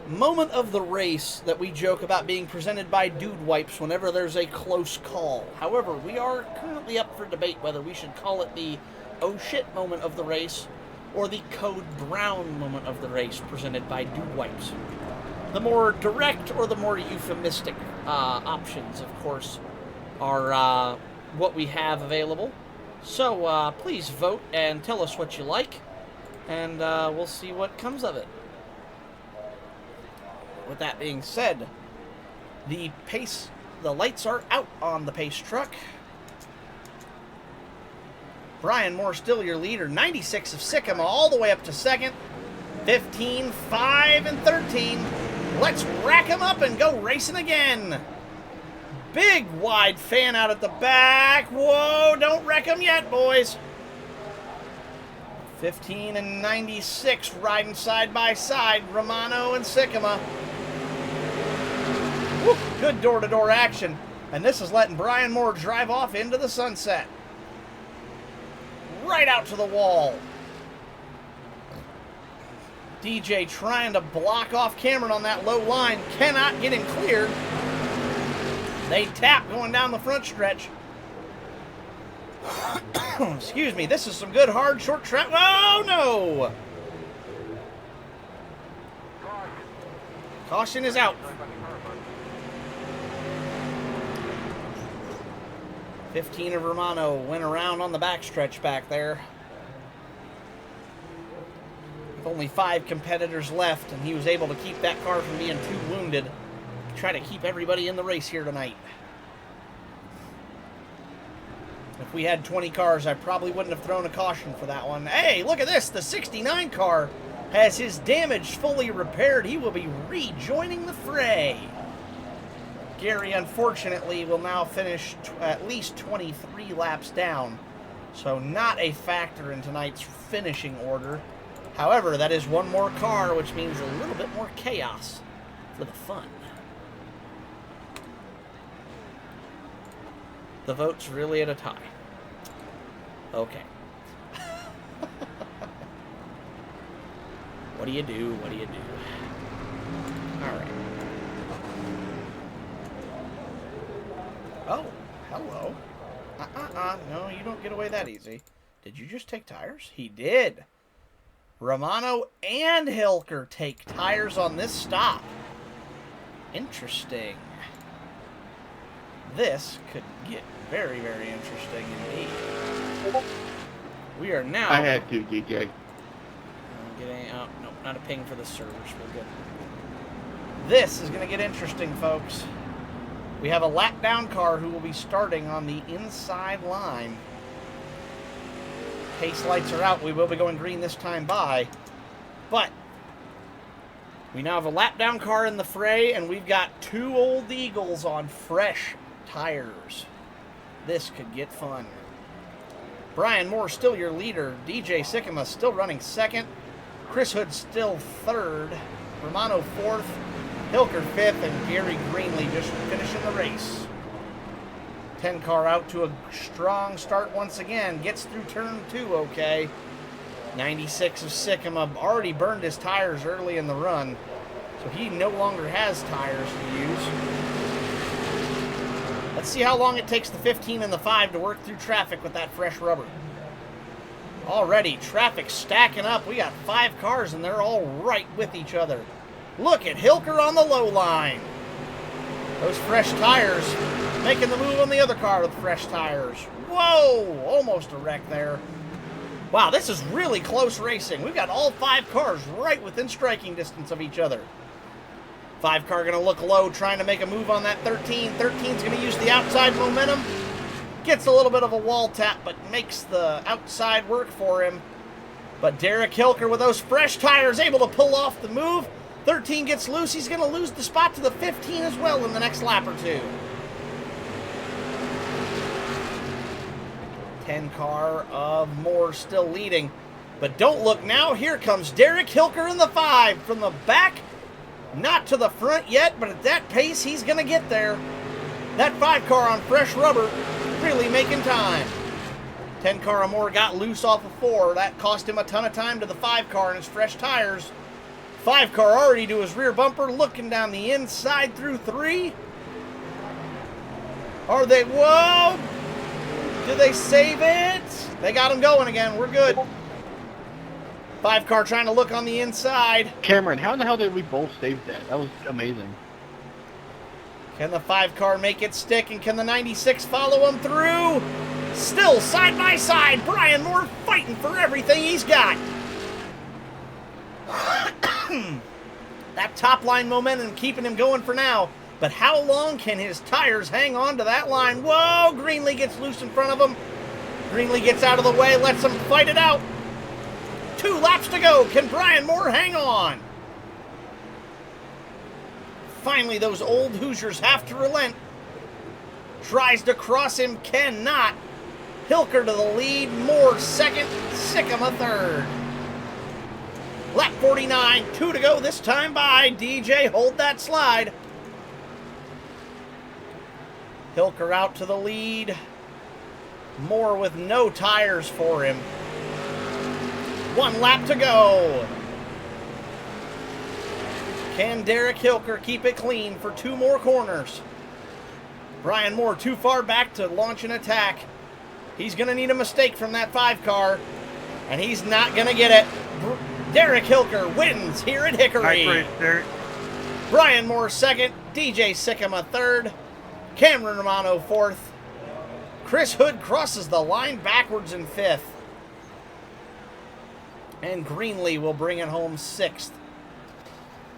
S1: moment of the race that we joke about being presented by Dude Wipes whenever there's a close call. However, we are currently up for debate whether we should call it the oh shit moment of the race or the Code Brown moment of the race presented by Dude Wipes. The more direct or the more euphemistic options, of course, are what we have available. So please vote and tell us what you like, and we'll see what comes of it. With that being said, the lights are out on the pace truck. Brian Moore still your leader, 96 of Sycamore, all the way up to second. 15, 5, and 13. Let's rack them up and go racing again. Big wide fan out at the back. Whoa, don't wreck them yet, boys. 15 and 96 riding side by side, Romano and Sycamore. Woo, good door-to-door action. And this is letting Brian Moore drive off into the sunset. Right out to the wall. DJ trying to block off Cameron on that low line. Cannot get him cleared. They tap going down the front stretch. Excuse me. This is some good hard short track. Oh, no. Caution is out. 15 of Romano went around on the backstretch back there. With only 5 competitors left, and he was able to keep that car from being too wounded. Try to keep everybody in the race here tonight. If we had 20 cars, I probably wouldn't have thrown a caution for that one. Hey, look at this. The 69 car has his damage fully repaired. He will be rejoining the fray. Gary, unfortunately, will now finish at least 23 laps down, so not a factor in tonight's finishing order. However, that is one more car, which means a little bit more chaos for the fun. The vote's really at a tie. Okay. What do you do? What do you do? All right. Oh, hello. No, you don't get away that easy. Did you just take tires? He did. Romano and Hilker take tires on this stop. Interesting. This could get very, very interesting indeed. We are now...
S2: I had to, DJ.
S1: Oh, no, not a ping for the servers. We're good. This is going to get interesting, folks. We have a lap down car who will be starting on the inside line. Pace lights are out. We will be going green this time by. But we now have a lap down car in the fray, and we've got 2 Old Eagles on fresh tires. This could get fun. Brian Moore still your leader. DJ Sycamore still running second. Chris Hood still third. Romano fourth. Hilker fifth, and Gary Greenlee just finishing the race. 10 car out to a strong start once again. Gets through turn 2 okay. 96 of Sycamore already burned his tires early in the run, so he no longer has tires to use. Let's see how long it takes the 15 and the 5 to work through traffic with that fresh rubber. Already, traffic stacking up. We got 5 cars, and they're all right with each other. Look at Hilker on the low line. Those fresh tires making the move on the other car with fresh tires. Whoa! Almost a wreck there. Wow, this is really close racing. We've got all 5 cars right within striking distance of each other. 5 car going to look low, trying to make a move on that 13. 13's going to use the outside momentum. Gets a little bit of a wall tap, but makes the outside work for him. But Derek Hilker with those fresh tires able to pull off the move. 13 gets loose. He's going to lose the spot to the 15 as well in the next lap or two. 10 car of Moore still leading. But don't look now. Here comes Derek Hilker in the 5 from the back. Not to the front yet, but at that pace, he's going to get there. That 5 car on fresh rubber really making time. 10 car of Moore got loose off of 4. That cost him a ton of time to the 5 car and his fresh tires. 5 car already to his rear bumper, looking down the inside through 3. Are they? Whoa! Do they save it? They got him going again. We're good. 5 car trying to look on the inside.
S7: Cameron, how in the hell did we both save that? That was amazing.
S1: Can the 5 car make it stick, and can the 96 follow him through? Still side by side, Brian Moore fighting for everything he's got. That top line momentum keeping him going for now. But how long can his tires hang on to that line? Whoa, Greenlee gets loose in front of him. Greenlee gets out of the way, lets him fight it out. 2 laps to go. Can Brian Moore hang on? Finally, those old Hoosiers have to relent. Tries to cross him, cannot. Hilker to the lead, Moore second, Sycamore third. Lap 49, 2 to go this time by DJ. Hold that slide. Hilker out to the lead. Moore with no tires for him. 1 lap to go. Can Derek Hilker keep it clean for 2 more corners? Brian Moore too far back to launch an attack. He's going to need a mistake from that 5 car, and he's not going to get it. Derek Hilker wins here at Hickory.
S3: Nice race, Derek.
S1: Brian Moore second, DJ Sycamore third, Cameron Romano fourth. Chris Hood crosses the line backwards in 5th. And Greenlee will bring it home 6th.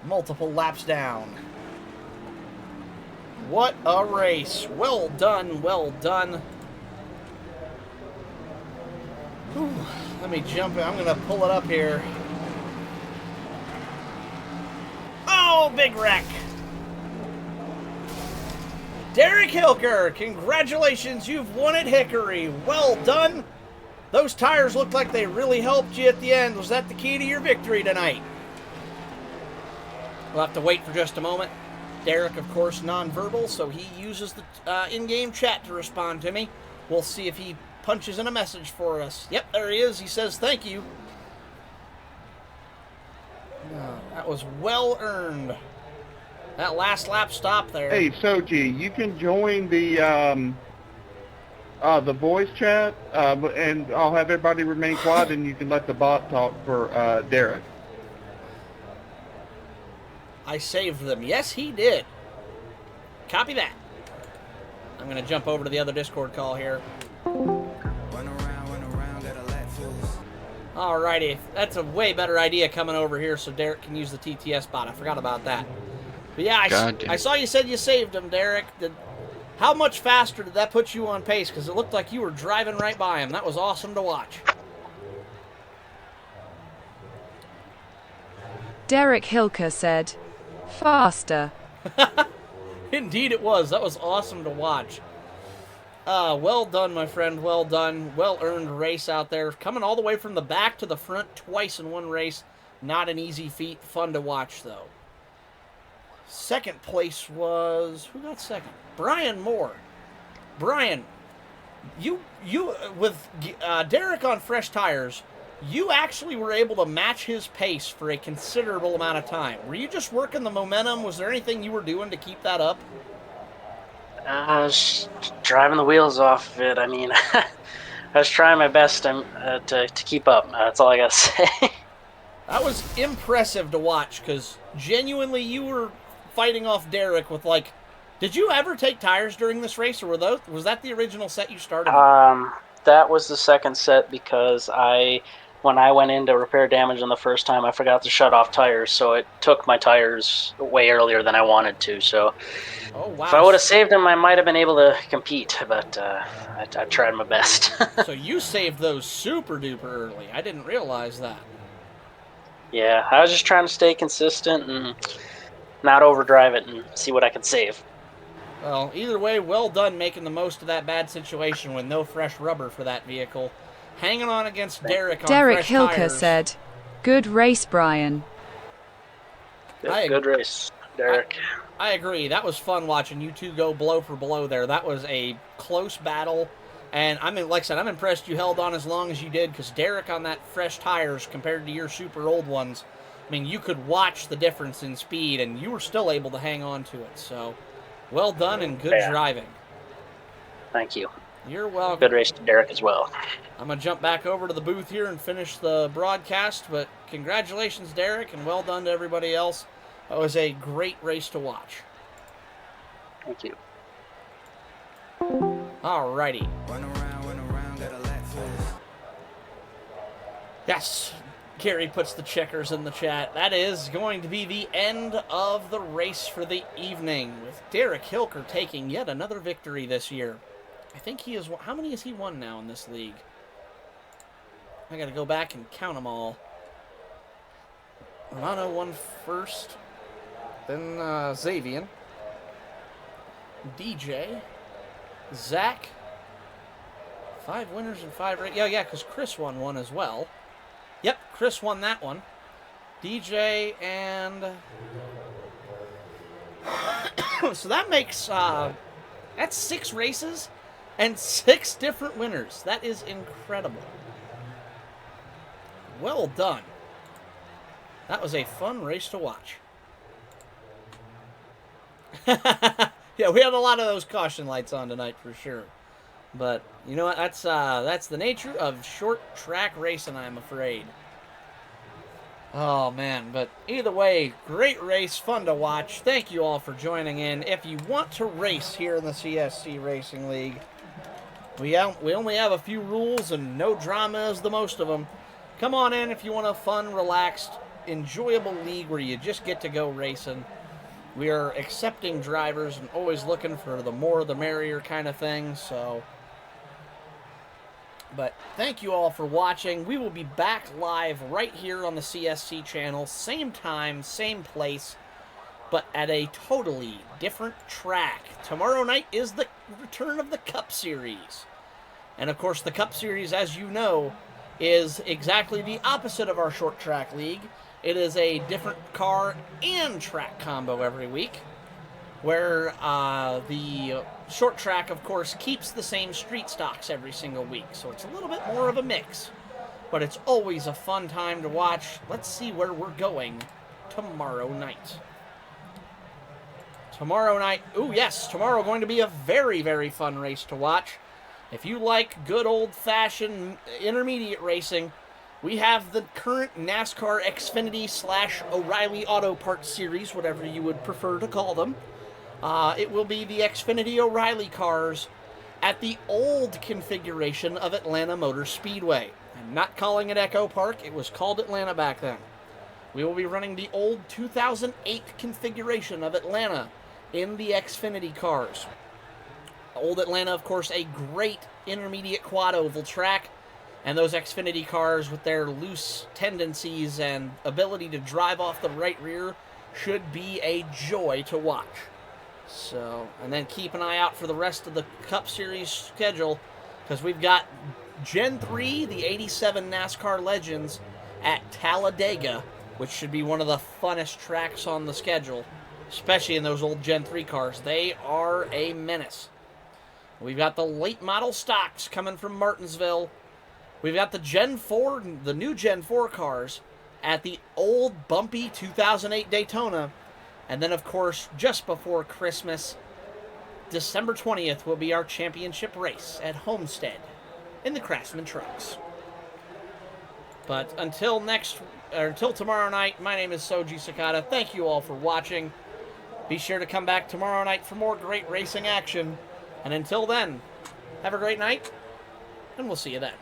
S1: Multiple laps down. What a race. Well done, well done. Whew. Let me jump in. I'm going to pull it up here. Oh, big wreck. Derek Hilker, congratulations. You've won at Hickory. Well done. Those tires looked like they really helped you at the end. Was that the key to your victory tonight? We'll have to wait for just a moment. Derek, of course, nonverbal, so he uses the in-game chat to respond to me. We'll see if he punches in a message for us. Yep, there he is. He says thank you. That was well earned. That last lap stop there.
S2: Hey, Soji, you can join the voice chat, and I'll have everybody remain quiet, and you can let the bot talk for Derek.
S1: I saved them. Yes, he did. Copy that. I'm going to jump over to the other Discord call here. Alrighty. That's a way better idea coming over here so Derek can use the TTS bot. I forgot about that. But yeah, I saw you said you saved him, Derek. How much faster did that put you on pace? Because it looked like you were driving right by him. That was awesome to watch.
S8: Derek Hilker said, faster.
S1: Indeed it was. That was awesome to watch. Well done, my friend. Well done. Well-earned race out there. Coming all the way from the back to the front twice in one race. Not an easy feat. Fun to watch, though. Second place was... Who got second? Brian Moore. Brian, you with Derek on fresh tires, you actually were able to match his pace for a considerable amount of time. Were you just working the momentum? Was there anything you were doing to keep that up?
S10: I was driving the wheels off of it. I mean, I was trying my best to keep up. That's all I got to say.
S1: That was impressive to watch, because genuinely you were fighting off Derek with, like, did you ever take tires during this race, or was that the original set you started with?
S10: That was the second set because when I went in to repair damage on the first time, I forgot to shut off tires, so it took my tires way earlier than I wanted to. So
S1: oh, wow.
S10: If I would have saved them, I might have been able to compete, but I tried my best.
S1: So you saved those super duper early. I didn't realize that.
S10: Yeah, I was just trying to stay consistent and not overdrive it and see what I could save.
S1: Well, either way, well done making the most of that bad situation with no fresh rubber for that vehicle. Hanging on against Derek on
S8: Derek
S1: fresh
S8: Hilker
S1: tires.
S8: said, "Good race, Brian."
S10: Good race, Derek.
S1: I agree. That was fun watching you two go blow for blow there. That was a close battle. And I mean, like I said, I'm impressed you held on as long as you did, because Derek on that fresh tires compared to your super old ones, I mean, you could watch the difference in speed, and you were still able to hang on to it. So, well done and good driving.
S10: Thank you.
S1: You're welcome.
S10: Good race to Derek as well.
S1: I'm going to jump back over to the booth here and finish the broadcast, but congratulations, Derek, and well done to everybody else. That was a great race to watch.
S10: Thank you.
S1: Alrighty. Yes, Gary puts the checkers in the chat. That is going to be the end of the race for the evening, with Derek Hilker taking yet another victory this year. I think he is... How many has he won now in this league? I got to go back and count them all. Romano won first. Then Xavier. DJ. Zach. 5 winners and 5 races. Yeah, because Chris won one as well. Yep, Chris won that one. DJ and... So that makes... that's 6 races and 6 different winners. That is incredible. Well done. That was a fun race to watch. Yeah, we had a lot of those caution lights on tonight for sure. But you know what? That's the nature of short track racing, I'm afraid. Oh man, but either way, great race, fun to watch. Thank you all for joining in. If you want to race here in the CSC Racing League, we only have a few rules and no drama is the most of them. Come on in if you want a fun, relaxed, enjoyable league where you just get to go racing. We are accepting drivers and always looking for the more the merrier kind of thing, so... But thank you all for watching. We will be back live right here on the CSC channel, same time, same place, but at a totally different track. Tomorrow night is the return of the Cup Series. And of course, the Cup Series, as you know, is exactly the opposite of our short track league. It is a different car and track combo every week, where the short track, of course, keeps the same street stocks every single week. So it's a little bit more of a mix, but it's always a fun time to watch. Let's see where we're going tomorrow night. Tomorrow night, ooh yes, tomorrow going to be a very, very fun race to watch. If you like good old-fashioned intermediate racing, we have the current NASCAR Xfinity / O'Reilly Auto Parts Series, whatever you would prefer to call them. It will be the Xfinity O'Reilly cars at the old configuration of Atlanta Motor Speedway. I'm not calling it Echo Park, it was called Atlanta back then. We will be running the old 2008 configuration of Atlanta in the Xfinity cars. Old Atlanta, of course, a great intermediate quad oval track, and those Xfinity cars with their loose tendencies and ability to drive off the right rear should be a joy to watch. So, and then keep an eye out for the rest of the Cup Series schedule, because we've got Gen 3, the 87 NASCAR Legends, at Talladega, which should be one of the funnest tracks on the schedule, especially in those old Gen 3 cars. They are a menace. We've got the late model stocks coming from Martinsville. We've got the Gen 4, the new Gen 4 cars at the old bumpy 2008 Daytona. And then, of course, just before Christmas, December 20th will be our championship race at Homestead in the Craftsman trucks. But until tomorrow night, my name is Soji Sakata. Thank you all for watching. Be sure to come back tomorrow night for more great racing action. And until then, have a great night, and we'll see you then.